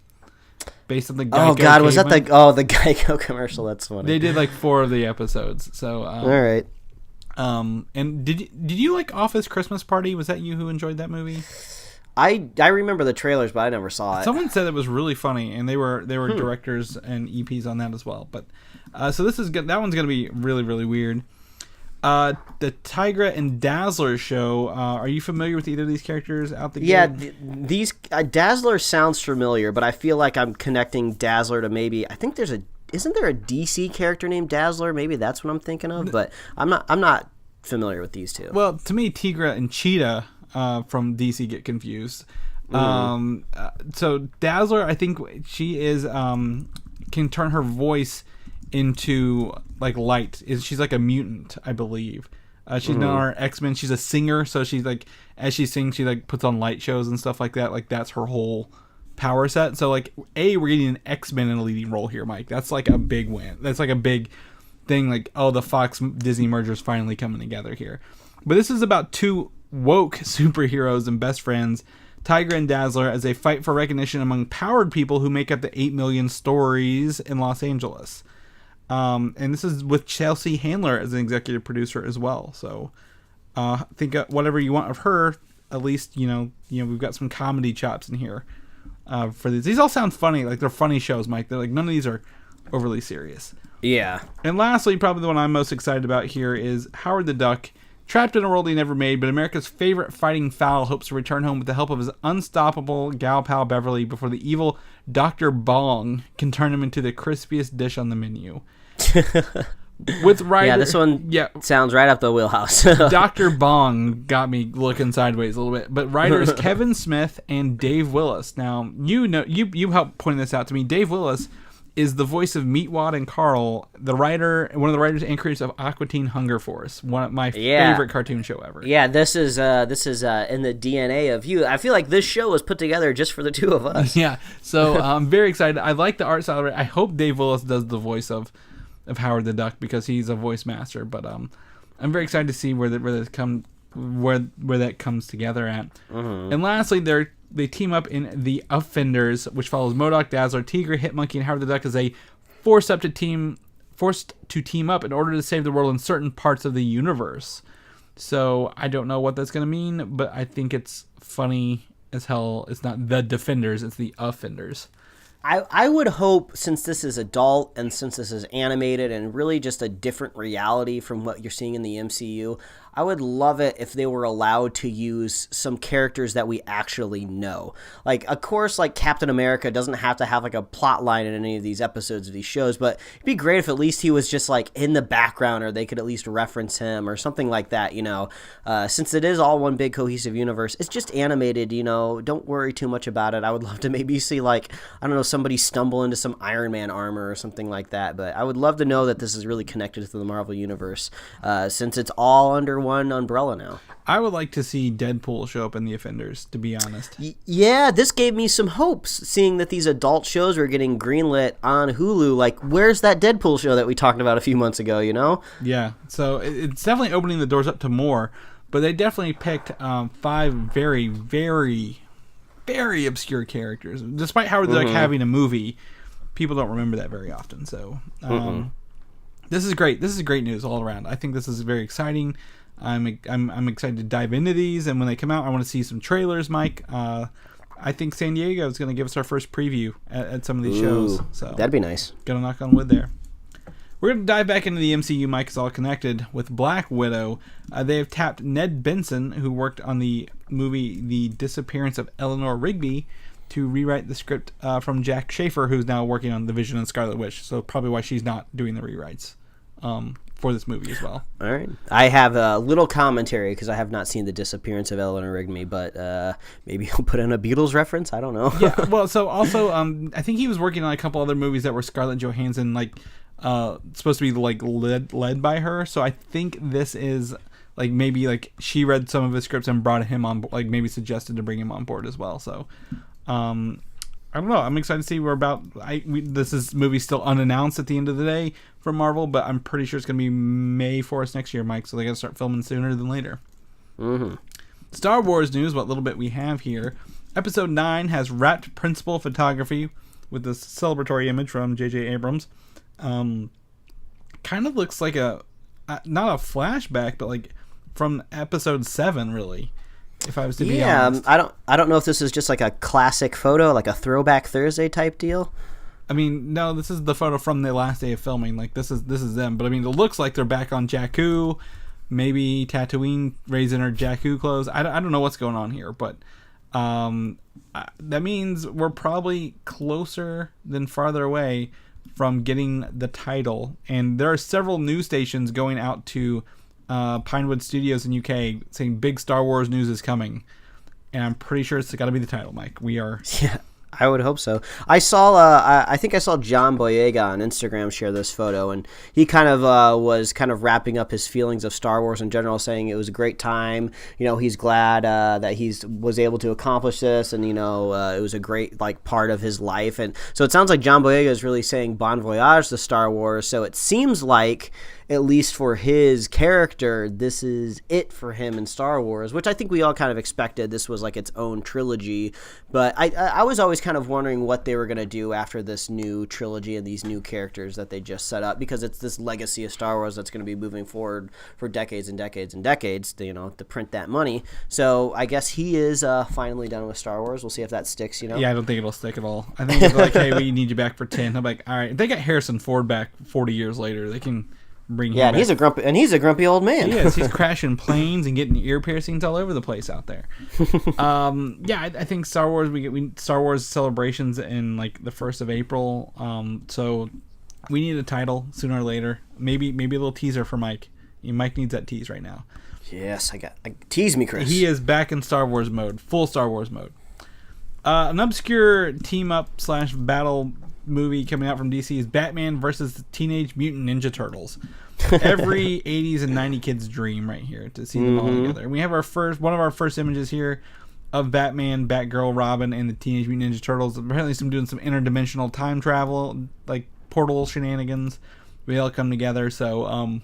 Based on the Geico Oh, God, was that Cavemen? the Geico commercial? That's funny. They did like 4 of the episodes. So all right. And did you like Office Christmas Party? Was that you who enjoyed that movie? I remember the trailers, but I never saw it. Someone said it was really funny, and they were directors and EPs on that as well. But so this is good. That one's gonna be really, really weird. The Tigra and Dazzler show. Are you familiar with either of these characters out the gate? Yeah, these Dazzler sounds familiar, but I feel like I'm connecting Dazzler to maybe. I think isn't there a DC character named Dazzler? Maybe that's what I'm thinking of, but I'm not familiar with these two. Well, to me, Tigra and Cheetah from DC get confused. So Dazzler, I think she is can turn her voice into like light. She's like a mutant, I believe. She's not our X-Men. She's a singer, so she's like, as she sings, she like puts on light shows and stuff like that. Like that's her whole power set. So like, we're getting an X-Men in a leading role here, Mike. That's like a big win. That's like a big thing. Like, oh, the Fox Disney merger is finally coming together here. But this is about two woke superheroes and best friends, Tigra and Dazzler, as they fight for recognition among powered people who make up the 8 million stories in Los Angeles. And this is with Chelsea Handler as an executive producer as well. So think whatever you want of her, at least you know we've got some comedy chops in here for these. These all sound funny, like they're funny shows, Mike. They're like, none of these are overly serious. Yeah. And lastly, probably the one I'm most excited about here is Howard the Duck. Trapped in a world he never made, but America's favorite fighting fowl hopes to return home with the help of his unstoppable gal pal Beverly before the evil Dr. Bong can turn him into the crispiest dish on the menu. With writer, yeah, this one sounds right up the wheelhouse. Dr. Bong got me looking sideways a little bit. But writers Kevin Smith and Dave Willis. Now, you helped point this out to me. Dave Willis is the voice of Meatwad and Carl, one of the writers and creators of Aqua Teen Hunger Force, one of my favorite cartoon show ever. Yeah, this is in the DNA of you. I feel like this show was put together just for the two of us. Yeah, so I'm very excited. I like the art style. I hope Dave Willis does the voice of Howard the Duck because he's a voice master. But I'm very excited to see where that comes together at. Mm-hmm. And lastly, they team up in The Offenders, which follows M.O.D.O.K, Dazzler, Tigra, Hitmonkey, and Howard the Duck as they forced to team up in order to save the world in certain parts of the universe. So I don't know what that's going to mean, but I think it's funny as hell. It's not The Defenders, it's The Offenders. I would hope, since this is adult and since this is animated and really just a different reality from what you're seeing in the MCU, I would love it if they were allowed to use some characters that we actually know. Like, of course, like Captain America doesn't have to have like a plot line in any of these episodes of these shows, but it'd be great if at least he was just like in the background, or they could at least reference him or something like that, since it is all one big cohesive universe. It's just animated, don't worry too much about it. I would love to maybe see somebody stumble into some Iron Man armor or something like that, but I would love to know that this is really connected to the Marvel universe, since it's all under one umbrella now. I would like to see Deadpool show up in The Offenders, to be honest. Yeah, this gave me some hopes, seeing that these adult shows were getting greenlit on Hulu. Like, where's that Deadpool show that we talked about a few months ago, Yeah, so it's definitely opening the doors up to more, but they definitely picked 5 very, very, very obscure characters. Despite Howard the Duck having a movie, people don't remember that very often. So this is great. This is great news all around. I think this is very exciting. I'm excited to dive into these, and when they come out, I want to see some trailers, Mike. I think San Diego is going to give us our first preview at some of these shows. So that'd be nice. Gonna knock on wood there. We're going to dive back into the MCU, Mike. It's all connected with Black Widow. They have tapped Ned Benson, who worked on the movie The Disappearance of Eleanor Rigby, to rewrite the script from Jack Schaefer, who's now working on The Vision and Scarlet Witch. So probably why she's not doing the rewrites for this movie as well. All right. I have a little commentary because I have not seen The Disappearance of Eleanor Rigby, but maybe he'll put in a Beatles reference. I don't know. Yeah. Well, so also, I think he was working on a couple other movies that were Scarlett Johansson supposed to be led by her. So I think this is maybe she read some of his scripts and brought him on, maybe suggested to bring him on board as well. So I don't know. I'm excited to see this movie's still unannounced at the end of the day from Marvel, but I'm pretty sure it's going to be May 4th next year, Mike, so they got to start filming sooner than later. Mm-hmm. Star Wars news, what little bit we have here. Episode 9 has wrapped principal photography with this celebratory image from J.J. Abrams. Kind of looks like a not a flashback, but like from episode 7, really. If I was to be honest. I don't know if this is just like a classic photo, like a Throwback Thursday type deal. I mean, no, this is the photo from the last day of filming. Like this is them, but I mean, it looks like they're back on Jakku, maybe Tatooine raising her Jakku clothes. I don't know what's going on here, but that means we're probably closer than farther away from getting the title. And there are several news stations going out to Pinewood Studios in UK saying big Star Wars news is coming, and I'm pretty sure it's got to be the title, Mike. We are. Yeah, I would hope so. I saw I think I saw John Boyega on Instagram share this photo, and he kind of was kind of wrapping up his feelings of Star Wars in general, saying it was a great time. You know, he's glad that he's was able to accomplish this, and you know, it was a great like part of his life. And so it sounds like John Boyega is really saying bon voyage to Star Wars. So it seems like, at least for his character, this is it for him in Star Wars, which I think we all kind of expected. This was like its own trilogy, but I was always kind of wondering what they were going to do after this new trilogy and these new characters that they just set up, because it's this legacy of Star Wars that's going to be moving forward for decades and decades and decades to, you know, to print that money. So I guess he is finally done with Star Wars. We'll see if that sticks, you know? Yeah, I don't think it'll stick at all. I think it's like, hey, we need you back for 10. I'm like, all right, if they got Harrison Ford back 40 years later, they can bring him back. And he's a grumpy old man. He is. He's crashing planes and getting ear piercings all over the place out there. I think Star Wars. We get Star Wars celebrations in like the 1st of April. So we need a title sooner or later. Maybe a little teaser for Mike. Mike needs that tease right now. Yes, tease me, Chris. He is back in Star Wars mode, full Star Wars mode. An obscure team up / battle movie coming out from DC is Batman versus the Teenage Mutant Ninja Turtles. Every 80s and 90s kid's dream right here to see them all together. And we have one of our first images here of Batman, Batgirl, Robin, and the Teenage Mutant Ninja Turtles. Apparently doing some interdimensional time travel, like portal shenanigans. We all come together, so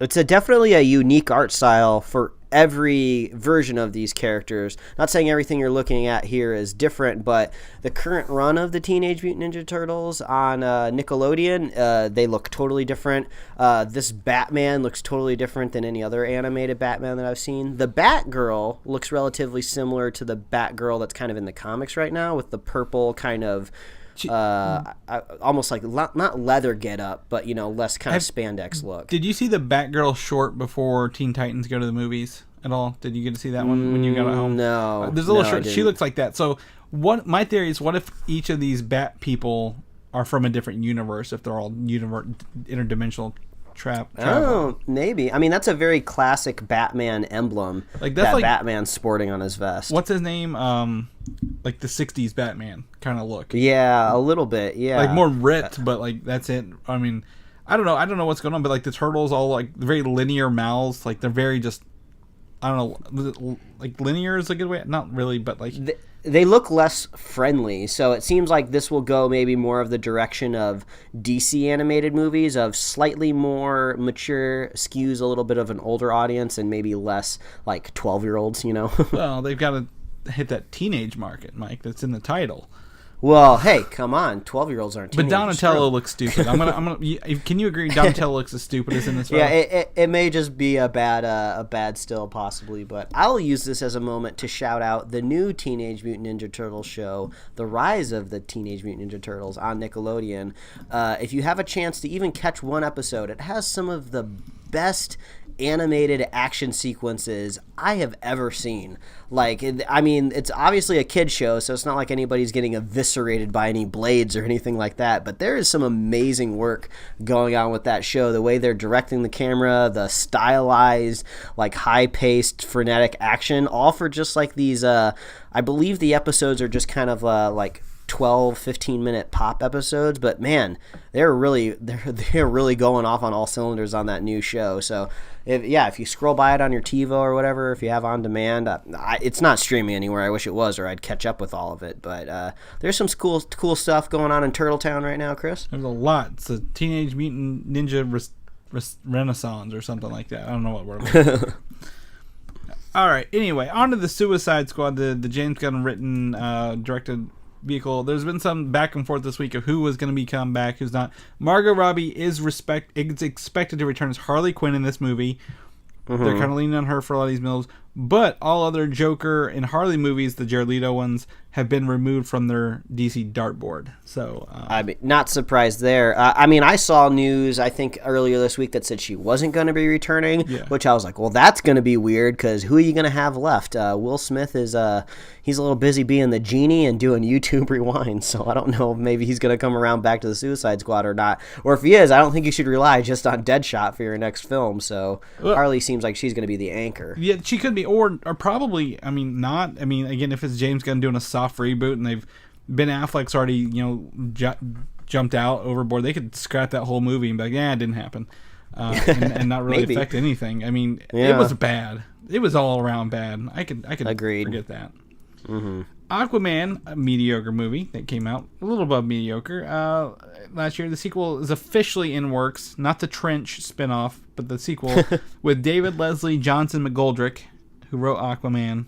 it's definitely a unique art style for every version of these characters. Not saying everything you're looking at here is different, but the current run of the Teenage Mutant Ninja Turtles on Nickelodeon, they look totally different. This Batman looks totally different than any other animated Batman that I've seen. The Batgirl looks relatively similar to the Batgirl that's kind of in the comics right now, with the purple kind of almost like not leather get up, but you know, less kind of spandex look. Did you see the Batgirl short before Teen Titans Go to the movies at all? Did you get to see that one when you got at home? No. There's a little short. She looks like that. So my theory is, what if each of these Bat people are from a different universe? If they're all interdimensional travel. Oh, maybe. I mean, that's a very classic Batman emblem. Like that's that like Batman's sporting on his vest. What's his name? Like the '60s Batman kind of look. Yeah, a little bit. Yeah, like more ripped, but like that's it. I mean, I don't know what's going on, but like the turtles all like very linear mouths. Like they're very just, I don't know, like linear is a good way. Not really, but like they look less friendly. So it seems like this will go maybe more of the direction of DC animated movies, of slightly more mature, skews a little bit of an older audience, and maybe less like 12-year-olds, you know? Well, they've got to hit that teenage market, Mike, that's in the title. Well, hey, come on, 12-year-olds aren't teenagers. But Donatello looks stupid. I'm gonna. Can you agree? Donatello looks as stupid as in this photo? Yeah, it may just be a bad still, possibly. But I'll use this as a moment to shout out the new Teenage Mutant Ninja Turtles show, The Rise of the Teenage Mutant Ninja Turtles on Nickelodeon. If you have a chance to even catch one episode, it has some of the best animated action sequences I have ever seen. Like, I mean, it's obviously a kid show, so it's not like anybody's getting eviscerated by any blades or anything like that, but there is some amazing work going on with that show. The way they're directing the camera, the stylized, like high-paced, frenetic action, all for just like these, I believe the episodes are just kind of like 12-15 minute pop episodes, but man, they're really going off on all cylinders on that new show. So if you scroll by it on your TiVo or whatever, if you have on demand, it's not streaming anywhere. I wish it was, or I'd catch up with all of it. But there's some cool stuff going on in Turtletown right now, Chris. There's a lot. It's a Teenage Mutant Ninja Renaissance or something like that. I don't know what word. All right. Anyway, on to the Suicide Squad, the James Gunn written, directed vehicle. There's been some back and forth this week of who was going to come back, who's not. Margot Robbie is expected to return as Harley Quinn in this movie. They're kind of leaning on her for a lot of these moves. But all other Joker and Harley movies, the Jared Leto ones, have been removed from their DC dartboard. So I'm not surprised there. I mean, I saw news, I think, earlier this week that said she wasn't going to be returning, which I was like, well, that's going to be weird because who are you going to have left? Will Smith is he's a little busy being the genie and doing YouTube Rewind, so I don't know if maybe he's going to come around back to the Suicide Squad or not. Or if he is, I don't think you should rely just on Deadshot for your next film. So Harley seems like she's going to be the anchor. Yeah, she could be, or probably, I mean, not. I mean, again, if it's James Gunn doing a soft reboot and Ben Affleck's already, jumped out overboard, they could scrap that whole movie and be like, it didn't happen, and not really affect anything. I mean, it was bad. It was all around bad. I could Agreed. Forget that. Aquaman, a mediocre movie that came out a little above mediocre last year. The sequel is officially in works, not the Trench spinoff, but the sequel with David Leslie Johnson McGoldrick, who wrote Aquaman,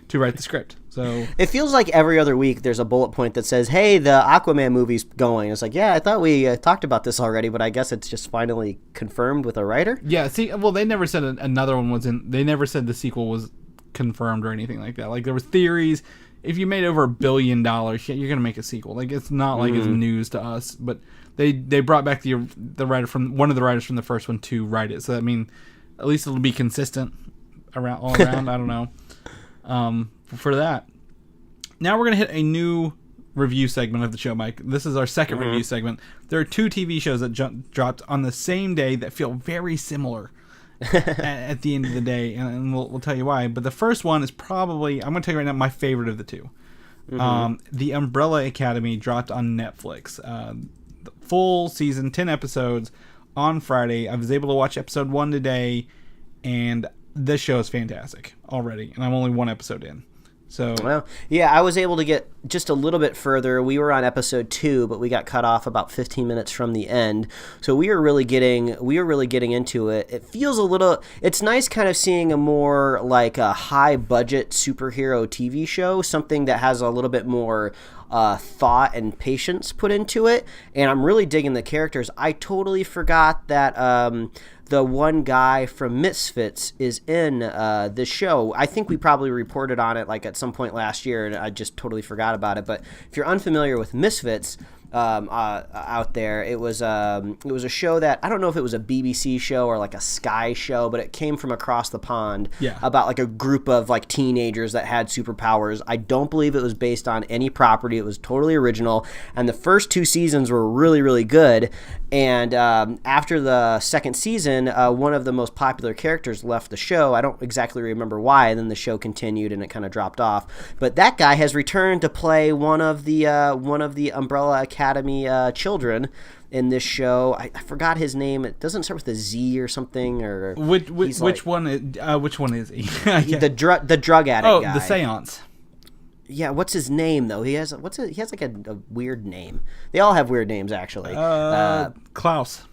to write the script. So it feels like every other week there's a bullet point that says, hey, the Aquaman movie's going. It's like, I thought we talked about this already, but I guess it's just finally confirmed with a writer. Yeah, they never said another one was in. They never said the sequel was confirmed or anything like that. Like, there was theories. If you made over $1 billion, you're gonna make a sequel. Like, it's not like it's news to us. But they brought back the writer from one of the writers from the first one to write it. So I mean, at least it'll be consistent all around. I don't know. For that, now we're gonna hit a new review segment of the show, Mike. This is our second review segment. There are two TV shows that dropped on the same day that feel very similar at the end of the day, and we'll tell you why. But the first one is probably, I'm gonna tell you right now, my favorite of the two. The Umbrella Academy dropped on Netflix. The full season, 10 episodes on Friday. I was able to watch episode 1 today, and this show is fantastic already, and I'm only one episode in. So, well, yeah, I was able to get just a little bit further. We were on episode 2, but we got cut off about 15 minutes from the end. So we were really getting into it. It feels it's nice kind of seeing a more like a high budget superhero TV show, something that has a little bit more thought and patience put into it. And I'm really digging the characters. I totally forgot that the one guy from Misfits is in this show. I think we probably reported on it like at some point last year, and I just totally forgot about it. But if you're unfamiliar with Misfits out there, it was a show that, I don't know if it was a BBC show or like a Sky show, but it came from across the pond about like a group of like teenagers that had superpowers. I don't believe it was based on any property. It was totally original, and the first 2 seasons were really, really good. And after the second season, one of the most popular characters left the show. I don't exactly remember why, and then the show continued and it kind of dropped off. But that guy has returned to play one of the Umbrella Academy children in this show. I forgot his name. It doesn't start with a Z or something. Or which one is he? The drug addict guy. Oh, the Seance. Yeah, what's his name though? He has like a weird name. They all have weird names actually. Klaus.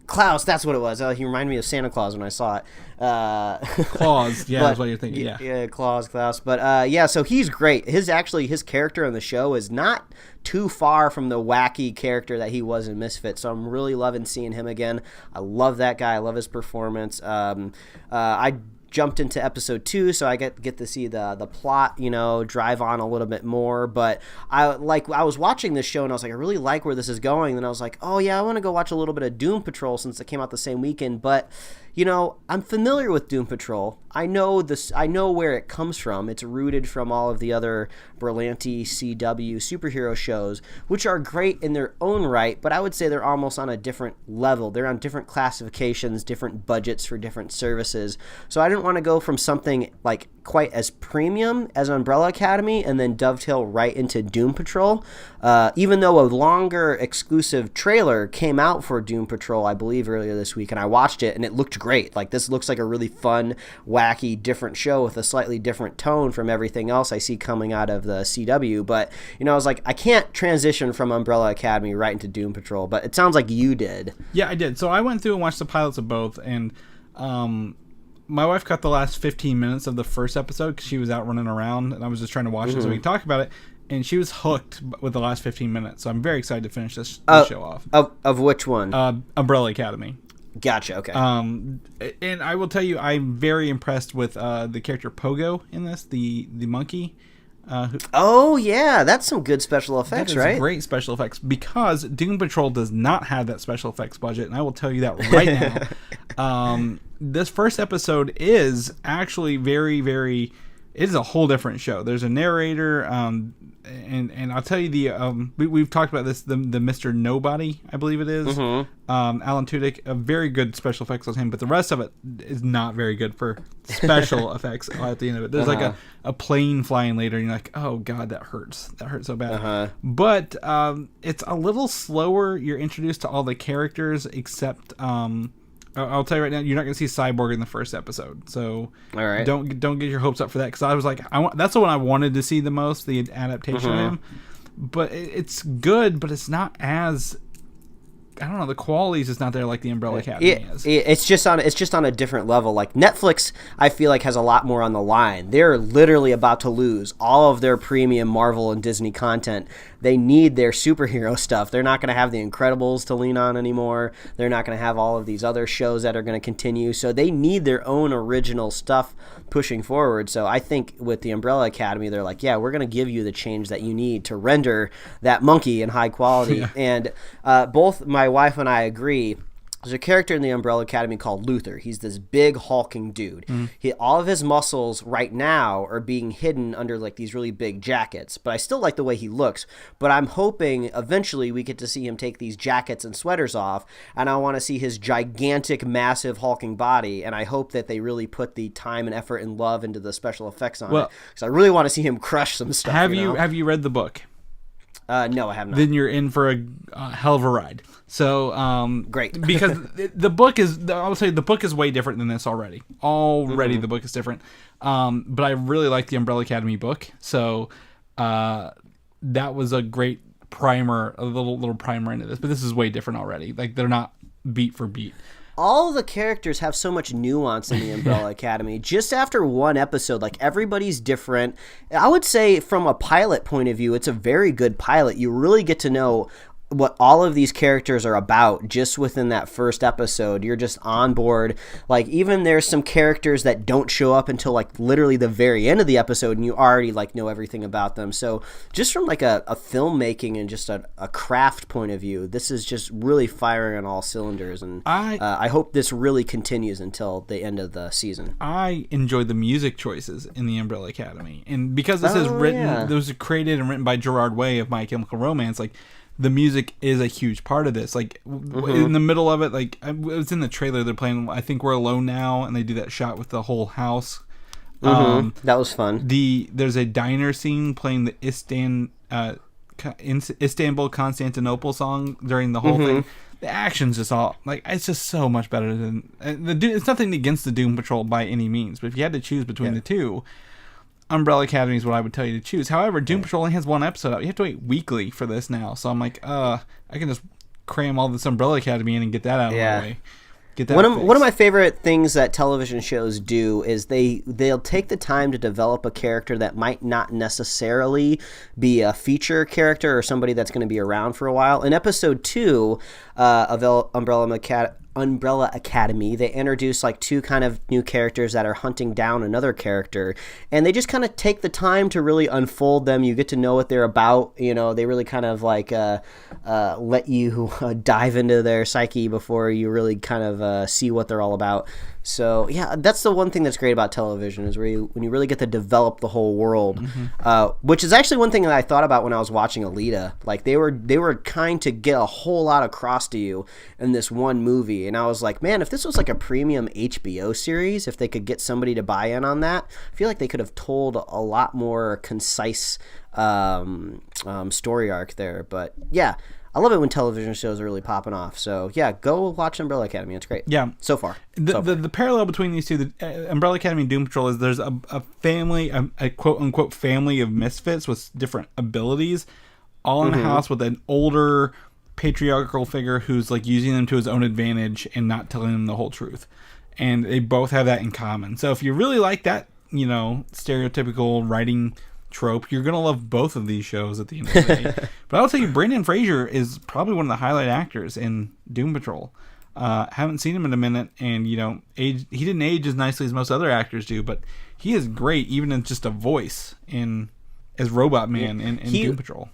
Klaus, that's what it was. He reminded me of Santa Claus when I saw it. Claus, yeah, that's what you're thinking. Yeah, Klaus. But so he's great. His character on the show is not too far from the wacky character that he was in Misfits. So I'm really loving seeing him again. I love that guy. I love his performance. I jumped into episode 2, so I get to see the plot, drive on a little bit more. But I was watching this show and I was like, I really like where this is going. Then I was like, oh yeah, I want to go watch a little bit of Doom Patrol since it came out the same weekend. But I'm familiar with Doom Patrol. I know where it comes from. It's rooted from all of the other Berlanti CW superhero shows, which are great in their own right, but I would say they're almost on a different level. They're on different classifications, different budgets for different services. So I didn't want to go from something like quite as premium as Umbrella Academy and then dovetail right into Doom Patrol. Even though a longer exclusive trailer came out for Doom Patrol, I believe earlier this week, and I watched it and it looked great. Like, this looks like a really fun, wacky, different show with a slightly different tone from everything else I see coming out of the CW. But, I was like, I can't transition from Umbrella Academy right into Doom Patrol, but it sounds like you did. Yeah, I did. So I went through and watched the pilots of both, and my wife cut the last 15 minutes of the first episode because she was out running around, and I was just trying to watch it so we could talk about it. and she was hooked with the last 15 minutes. So I'm very excited to finish this show off. Of which one? Umbrella Academy. Gotcha. Okay. And I will tell you, I'm very impressed with the character Pogo in this, the monkey. That's some good special effects, right? Great special effects, because Doom Patrol does not have that special effects budget, and I will tell you that right now. This first episode is actually very, very. It is a whole different show. There's a narrator, and I'll tell you we've talked about this, the Mr. Nobody, I believe it is. Alan Tudyk, a very good special effects on him, but the rest of it is not very good for special effects at the end of it. There's like a plane flying later, and you're like, oh god, that hurts. That hurts so bad. But it's a little slower. You're introduced to all the characters, except I'll tell you right now, you're not going to see Cyborg in the first episode, so all right. Don't get your hopes up for that, because I was like, that's the one I wanted to see the most, the adaptation of him. But it's good, but it's not as, I don't know, the quality is just not there like the Umbrella Academy is. It's just on a different level. Like Netflix, I feel like has a lot more on the line. They're literally about to lose all of their premium Marvel and Disney content. They need their superhero stuff. They're not going to have The Incredibles to lean on anymore. They're not going to have all of these other shows that are going to continue. So they need their own original stuff pushing forward. So I think with the Umbrella Academy, they're like, yeah, we're going to give you the change that you need to render that monkey in high quality. Yeah. And both my wife and I agree. There's a character in the Umbrella Academy called Luther. He's this big hulking dude. All of his muscles right now are being hidden under like these really big jackets, but I still like the way he looks. But I'm hoping eventually we get to see him take these jackets and sweaters off, and I want to see his gigantic, massive hulking body, and I hope that they really put the time and effort and love into the special effects on it, because I really want to see him crush some stuff. Have you read the book? No, I have not. Then you're in for a hell of a ride. So great, because the book is, I would say the book is way different than this already. The book is different. But I really like the Umbrella Academy book. So that was a great primer, a little primer into this. But this is way different already. Like, they're not beat for beat. All the characters have so much nuance in the Umbrella Academy. Just after one episode, like, everybody's different. I would say from a pilot point of view, it's a very good pilot. You really get to know what all of these characters are about just within that first episode. You're just on board. Like, even there's some characters that don't show up until like literally the very end of the episode, and you already like know everything about them. So just from like a filmmaking and just a craft point of view, this is just really firing on all cylinders, and I hope this really continues until the end of the season. I enjoyed the music choices in the Umbrella Academy, and because this is written, this was created and written by Gerard Way of My Chemical Romance, like, the music is a huge part of this. Like, in the middle of it, like, it was in the trailer, they're playing I Think We're Alone Now, and they do that shot with the whole house. That was fun. There's a diner scene playing the Istanbul Constantinople song during the whole thing. The action's just all, like, it's just so much better than it's nothing against the Doom Patrol by any means, but if you had to choose between the two, Umbrella Academy is what I would tell you to choose. However, Doom Patrol only has one episode out. You have to wait weekly for this now. So I'm like, I can just cram all this Umbrella Academy in and get that out of my way. Get that one of my favorite things that television shows do is they'll take the time to develop a character that might not necessarily be a feature character or somebody that's going to be around for a while. In episode 2 of Umbrella Academy, they introduce like two kind of new characters that are hunting down another character, and they just kind of take the time to really unfold them. You get to know what they're about. You know, they really kind of like let you dive into their psyche before you really kind of see what they're all about. So yeah, that's the one thing that's great about television, is when you really get to develop the whole world, which is actually one thing that I thought about when I was watching Alita. Like, they were trying to get a whole lot across to you in this one movie, and I was like, man, if this was like a premium HBO series, if they could get somebody to buy in on that, I feel like they could have told a lot more concise story arc there. But yeah, I love it when television shows are really popping off. So yeah, go watch Umbrella Academy. It's great. Yeah, so far. The parallel between these two, the Umbrella Academy and Doom Patrol, is there's a family, a quote unquote family of misfits with different abilities, all in a house with an older patriarchal figure who's like using them to his own advantage and not telling them the whole truth. And they both have that in common. So if you really like that, you know, stereotypical writing trope. You're gonna love both of these shows at the end of the day. But I'll tell you, Brendan Fraser is probably one of the highlight actors in Doom Patrol. Haven't seen him in a minute, and he didn't age as nicely as most other actors do, but he is great, even in just a voice as Robot Man in Doom Patrol.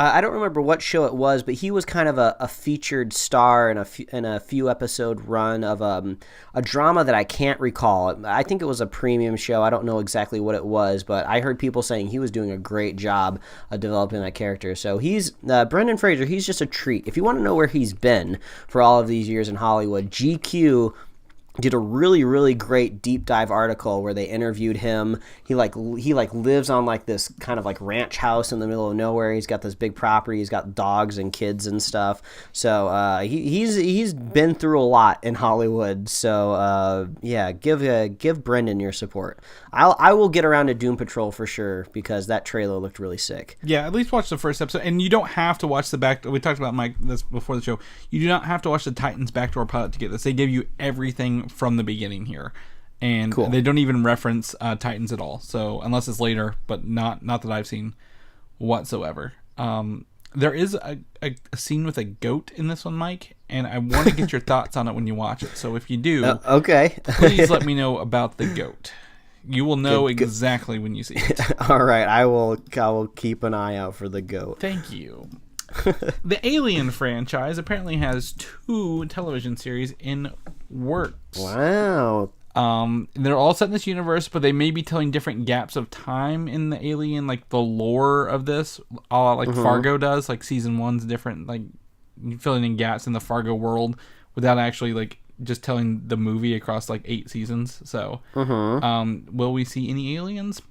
I don't remember what show it was, but he was kind of a featured star in a few episode run of a drama that I can't recall. I think it was a premium show. I don't know exactly what it was, but I heard people saying he was doing a great job of developing that character. So he's Brendan Fraser. He's just a treat. If you want to know where he's been for all of these years in Hollywood, GQ did a really, really great deep dive article where they interviewed him. He lives on like this kind of like ranch house in the middle of nowhere. He's got this big property. He's got dogs and kids and stuff. So he's been through a lot in Hollywood. So give Brendan your support. I will get around to Doom Patrol for sure because that trailer looked really sick. Yeah, at least watch the first episode, and you don't have to watch the back. We talked about Mike this before the show. You do not have to watch the Titans backdoor pilot to get this. They give you everything from the beginning here, and cool. They don't even reference Titans at all. So unless it's later, but not that I've seen whatsoever. There is a scene with a goat in this one, Mike, and I want to get your thoughts on it when you watch it. So if you do, okay, please let me know about the goat. You will know exactly when you see it. All right, I will keep an eye out for the goat. Thank you. The Alien franchise apparently has 2 television series in works. Wow. They're all set in this universe, but they may be telling different gaps of time in the Alien, like the lore of this, like Fargo does. Like season 1's different, like filling in gaps in the Fargo world without actually like just telling the movie across like 8 seasons. So, will we see any aliens?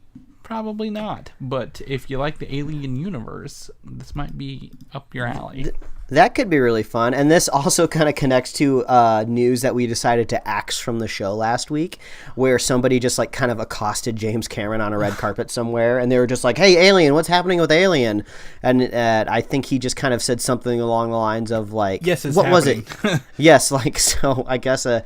Probably not. But if you like the Alien universe, this might be up your alley. That could be really fun. And this also kind of connects to news that we decided to axe from the show last week, where somebody just like kind of accosted James Cameron on a red carpet somewhere. And they were just like, hey, Alien, what's happening with Alien? And I think he just kind of said something along the lines of like, yes, what happening. Was it? Yes, like, so I guess a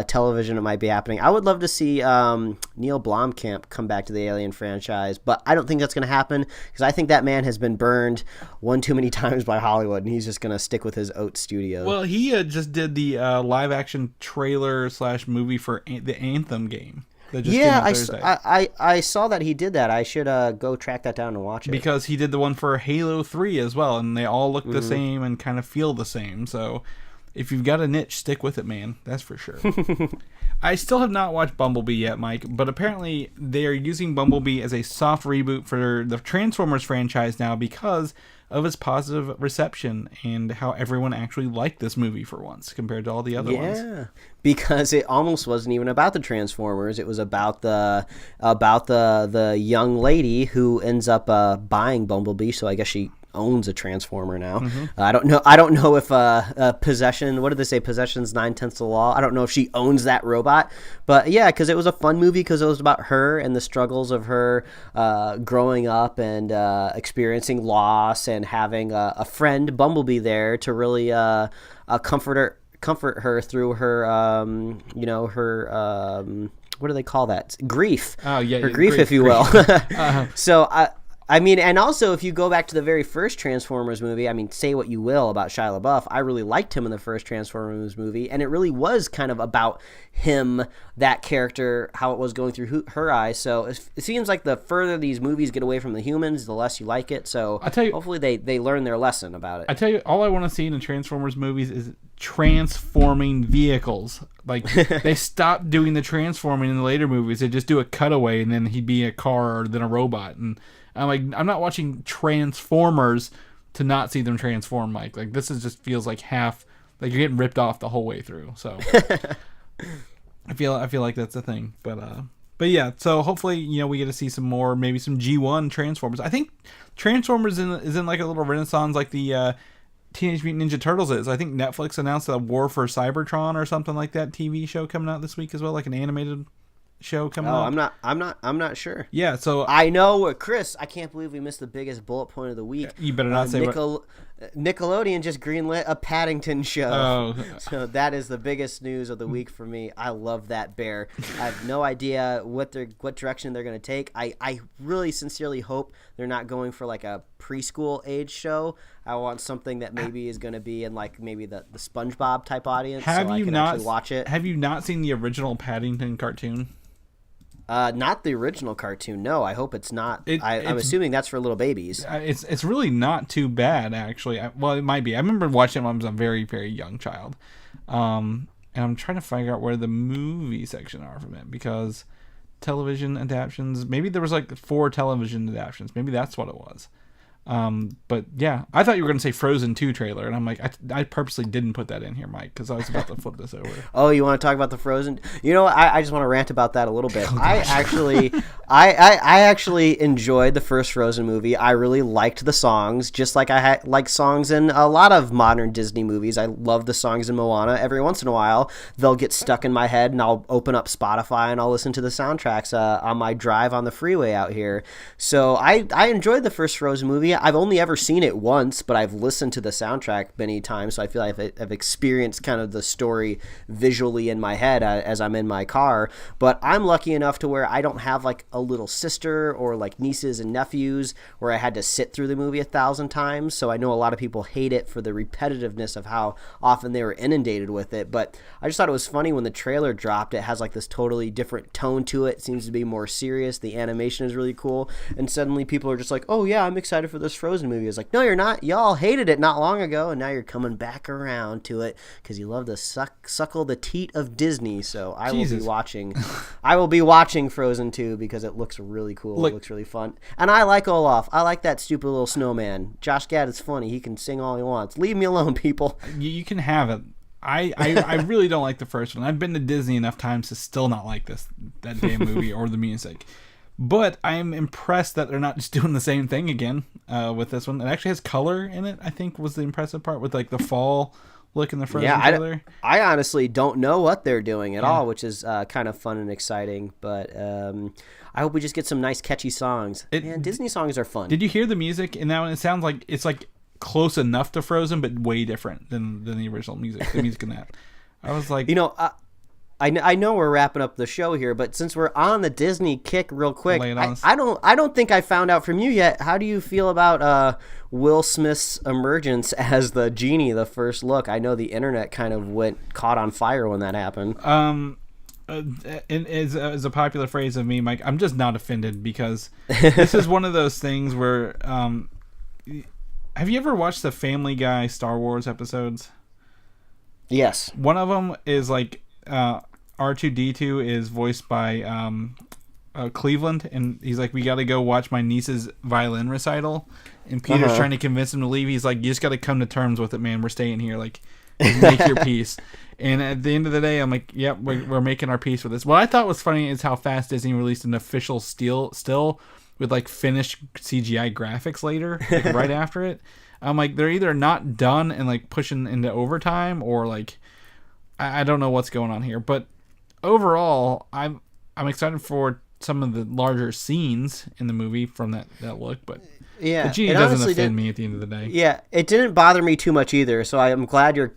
television it might be happening. I would love to see Neil Blomkamp come back to the Alien franchise, but I don't think that's going to happen because I think that man has been burned one too many times by Hollywood, and he's just going to stick with his oat studio. Well, he just did the live action trailer / movie for the Anthem game. I saw that he did that. I should go track that down and watch it. Because he did the one for Halo 3 as well, and they all look the same and kind of feel the same. So if you've got a niche, stick with it, man. That's for sure. I still have not watched Bumblebee yet, Mike, but apparently they are using Bumblebee as a soft reboot for the Transformers franchise now because of its positive reception and how everyone actually liked this movie for once compared to all the other ones. Yeah, because it almost wasn't even about the Transformers. It was about the young lady who ends up buying Bumblebee. So I guess she owns a Transformer now. I don't know if possession, what did they say, possession's 9/10 of the law. I don't know if she owns that robot, but yeah, because it was a fun movie because it was about her and the struggles of her growing up and experiencing loss and having a friend, Bumblebee, there to really comfort her through her what do they call that, grief? Oh yeah, her grief, if you will. So I mean, and also, if you go back to the very first Transformers movie, I mean, say what you will about Shia LaBeouf, I really liked him in the first Transformers movie, and it really was kind of about him, that character, how it was going through her eyes. So it seems like the further these movies get away from the humans, the less you like it. So I tell you, hopefully they learn their lesson about it. I tell you, all I want to see in the Transformers movies is transforming vehicles. Like, they stopped doing the transforming in the later movies. They just do a cutaway, and then he'd be a car or then a robot, and I'm like, I'm not watching Transformers to not see them transform, Mike. Like, this just feels like half, like you're getting ripped off the whole way through. So I feel like that's a thing. But yeah, so hopefully, we get to see some more, maybe some G1 Transformers. I think Transformers is in like a little renaissance like the Teenage Mutant Ninja Turtles is. I think Netflix announced a War for Cybertron or something like that TV show coming out this week as well, like an animated show coming up. I'm not sure. Yeah, so I know, Chris, I can't believe we missed the biggest bullet point of the week. You better not say Nickelodeon just greenlit a Paddington show. Oh. So that is the biggest news of the week for me. I love that bear. I have no idea what direction they're going to take. I really sincerely hope they're not going for like a preschool age show. I want something that maybe is going to be in like maybe the SpongeBob type audience. Have so you I can not actually watch it? Have you not seen the original Paddington cartoon? Not the original cartoon. No, I hope it's not. I'm assuming that's for little babies. It's really not too bad, actually. Well, it might be. I remember watching it when I was a very, very young child. And I'm trying to figure out where the movie section are from it, because television adaptions, maybe there was like 4 television adaptions. Maybe that's what it was. But yeah, I thought you were going to say Frozen 2 trailer, and I'm like, I purposely didn't put that in here, Mike, because I was about to flip this over. Oh, you want to talk about the Frozen? You know, I just want to rant about that a little bit. Oh, I actually enjoyed the first Frozen movie. I really liked the songs, just like I like songs in a lot of modern Disney movies. I love the songs in Moana. Every once in a while, they'll get stuck in my head, and I'll open up Spotify and I'll listen to the soundtracks on my drive on the freeway out here. So I enjoyed the first Frozen movie. I've only ever seen it once, but I've listened to the soundtrack many times, so I feel like I've experienced kind of the story visually in my head as I'm in my car. But I'm lucky enough to where I don't have like a little sister or like nieces and nephews where I had to sit through the movie 1,000 times, so I know a lot of people hate it for the repetitiveness of how often they were inundated with it. But I just thought it was funny when the trailer dropped. It has like this totally different tone to it. It seems to be more serious. The animation is really cool, and suddenly people are just like, oh yeah, I'm excited for this Frozen movie. It's like, no, you're not. Y'all hated it not long ago, and now you're coming back around to it because you love to suckle the teat of Disney. So I will be watching Frozen 2 because it looks really cool. It looks really fun, and I like Olaf. I like that stupid little snowman. Josh Gad is funny. He can sing all he wants. Leave me alone, people. You can have it. I really don't like the first one. I've been to Disney enough times to still not like that damn movie or the music. But I'm impressed that they're not just doing the same thing again with this one. It actually has color in it, I think, was the impressive part, with like the fall look in the Frozen trailer. I honestly don't know what they're doing at all, which is kind of fun and exciting. But I hope we just get some nice catchy songs. Man, Disney songs are fun. Did you hear the music in that one? It sounds like it's like close enough to Frozen, but way different than the original music. The music in that, I was like, I know we're wrapping up the show here, but since we're on the Disney kick real quick, lay it on us. I don't think I found out from you yet. How do you feel about Will Smith's emergence as the genie, the first look? I know the internet kind of caught on fire when that happened. Is a popular phrase of me, Mike. I'm just not offended, because this is one of those things where have you ever watched the Family Guy Star Wars episodes? Yes. One of them is like R2-D2 is voiced by Cleveland, and he's like, we got to go watch my niece's violin recital, and Peter's trying to convince him to leave. He's like, you just got to come to terms with it, man. We're staying here. Like, make your peace. And at the end of the day, I'm like, yep, we're making our peace with this. What I thought was funny is how fast Disney released an official still with like finished CGI graphics later, like right after it. I'm like, they're either not done and like pushing into overtime, or like I don't know what's going on here. But overall, I'm excited for some of the larger scenes in the movie from that look. But yeah, the genie doesn't offend me at the end of the day. Yeah, it didn't bother me too much either. So I'm glad you're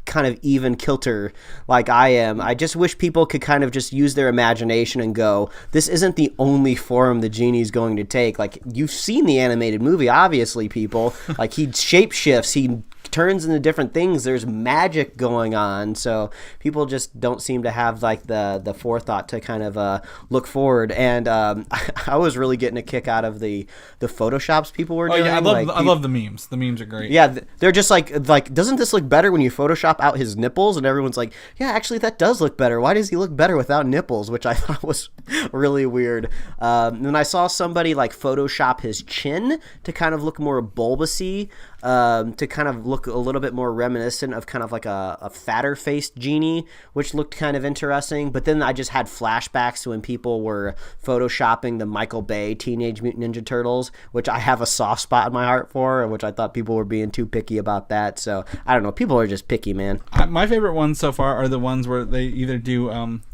kind of even kilter like I am. I just wish people could kind of just use their imagination and go, this isn't the only form the genie's going to take. Like, you've seen the animated movie, obviously, people. Like, he shapeshifts, he turns into different things. There's magic going on, so people just don't seem to have like the forethought to kind of look forward. And I was really getting a kick out of the photoshops people were doing. I love the memes. The memes are great. Yeah, they're just like doesn't this look better when you Photoshop out his nipples? And everyone's like, yeah, actually that does look better. Why does he look better without nipples? Which I thought was really weird. And then I saw somebody like Photoshop his chin to kind of look more bulbousy, to kind of look a little bit more reminiscent of kind of like a fatter faced genie, which looked kind of interesting. But then I just had flashbacks to when people were photoshopping the Michael Bay Teenage Mutant Ninja Turtles, which I have a soft spot in my heart for, which I thought people were being too picky about that. So I don't know, people are just picky, man. My favorite ones so far are the ones where they either do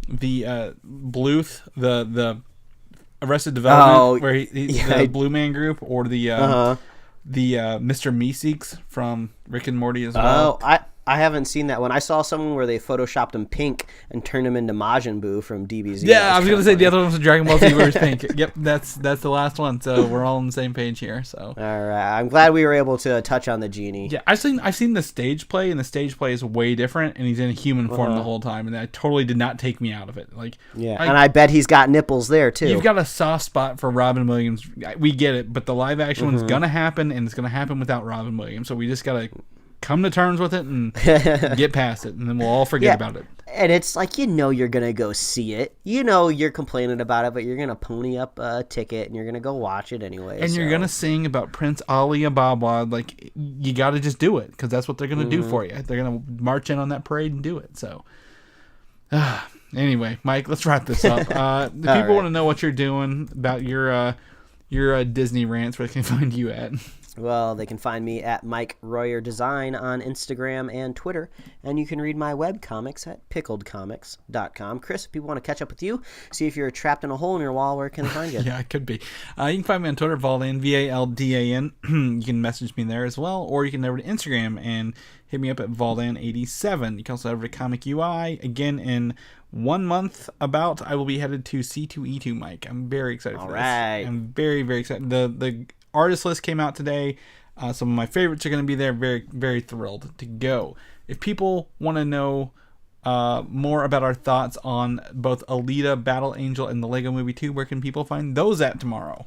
the Bluth, the Arrested Development, where the Blue Man Group, or the Mr. Meeseeks from Rick and Morty as well. Oh, I haven't seen that one. I saw someone where they photoshopped him pink and turned him into Majin Buu from DBZ. Yeah, I was gonna say the other one was Dragon Ball Z where he's pink. Yep, that's the last one. So we're all on the same page here. So all right, I'm glad we were able to touch on the genie. Yeah, I've seen the stage play, and the stage play is way different, and he's in a human form the whole time, and that totally did not take me out of it. Like, yeah, and I bet he's got nipples there too. You've got a soft spot for Robin Williams. We get it, but the live action one's gonna happen, and it's gonna happen without Robin Williams. So we just gotta come to terms with it and get past it, and then we'll all forget about it. And it's like, you're going to go see it. You're complaining about it, but you're going to pony up a ticket, and you're going to go watch it anyway. And you're going to sing about Prince Ali Ababa. Like, you got to just do it, because that's what they're going to do for you. They're going to march in on that parade and do it. So, anyway, Mike, let's wrap this up. The people want to know what you're doing about your Disney rants. Where they can find you at? Well, they can find me at Mike Royer Design on Instagram and Twitter, and you can read my webcomics at pickledcomics.com. Chris, if people want to catch up with you, see if you're trapped in a hole in your wall, where can they find you? Yeah, it could be. You can find me on Twitter, Valdan, Valdan. You can message me there as well, or you can head over to Instagram and hit me up at Valdan87. You can also head over to Comic UI. Again, in 1 month I will be headed to C2E2, Mike. I'm very excited for this. All right. I'm very, very excited. The artist list came out today. Some of my favorites are going to be there. Very, very thrilled to go. If people want to know more about our thoughts on both Alita Battle Angel and the Lego Movie 2, where can people find those at tomorrow?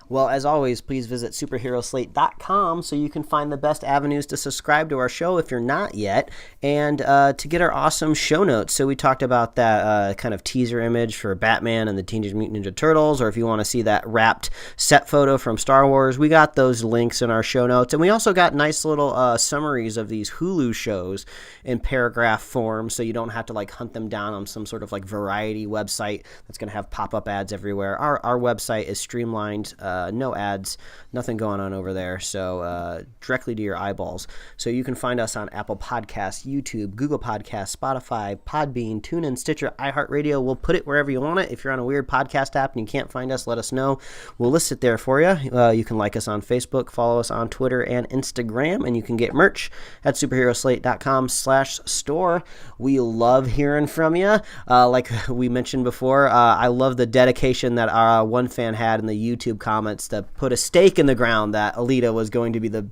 Well, as always, please visit superheroslate.com so you can find the best avenues to subscribe to our show if you're not yet, and to get our awesome show notes. So we talked about that kind of teaser image for Batman and the Teenage Mutant Ninja Turtles, or if you want to see that wrapped set photo from Star Wars, we got those links in our show notes. And we also got nice little summaries of these Hulu shows in paragraph form, so you don't have to hunt them down on some sort of variety website that's going to have pop-up ads everywhere. Our website is streamlined. No ads, nothing going on over there, so directly to your eyeballs. So you can find us on Apple Podcasts, YouTube, Google Podcasts, Spotify, Podbean, TuneIn, Stitcher, iHeartRadio. We'll put it wherever you want it. If you're on a weird podcast app and you can't find us, let us know. We'll list it there for you. You can like us on Facebook, follow us on Twitter and Instagram, and you can get merch at superheroslate.com/store. We love hearing from you. Like we mentioned before, I love the dedication that one fan had in the YouTube comments to put a stake in the ground that Alita was going to be the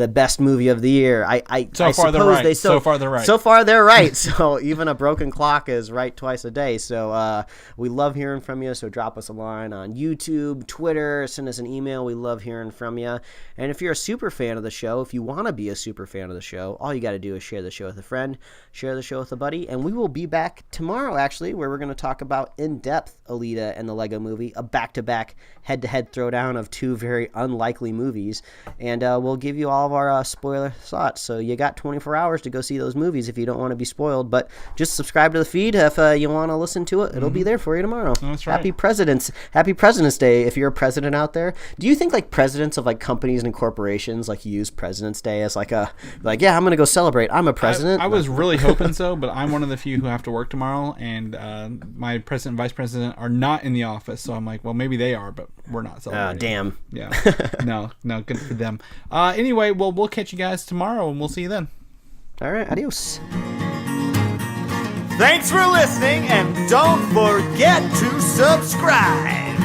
best movie of the year. So far they're right. So far they're right. So even a broken clock is right twice a day. So we love hearing from you. So drop us a line on YouTube, Twitter, send us an email. We love hearing from you. And if you're a super fan of the show, if you want to be a super fan of the show, all you got to do is share the show with a friend, share the show with a buddy, and we will be back tomorrow, actually, where we're going to talk about in-depth Alita and the Lego Movie, a back-to-back head-to-head throwdown of two very unlikely movies, and we'll give you all of our spoiler thoughts. So you got 24 hours to go see those movies if you don't want to be spoiled, but just subscribe to the feed if you want to listen to it. It'll be there for you tomorrow. That's right. Happy President's Day if you're a president out there. Do you think presidents of companies and corporations use President's Day as yeah, I'm gonna go celebrate, I'm a president? I was really hoping so, but I'm one of the few who have to work tomorrow, and my president and vice president are not in the office, so I'm like, well, maybe they are, but we're not celebrating. Damn. Yeah. No, good for them. Anyway, we'll catch you guys tomorrow, and we'll see you then. All right, adios. Thanks for listening, and don't forget to subscribe.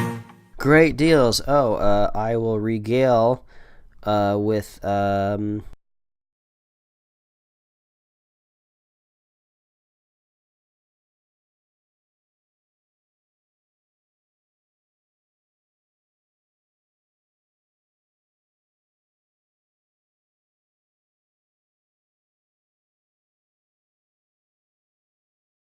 Great deals. I will regale with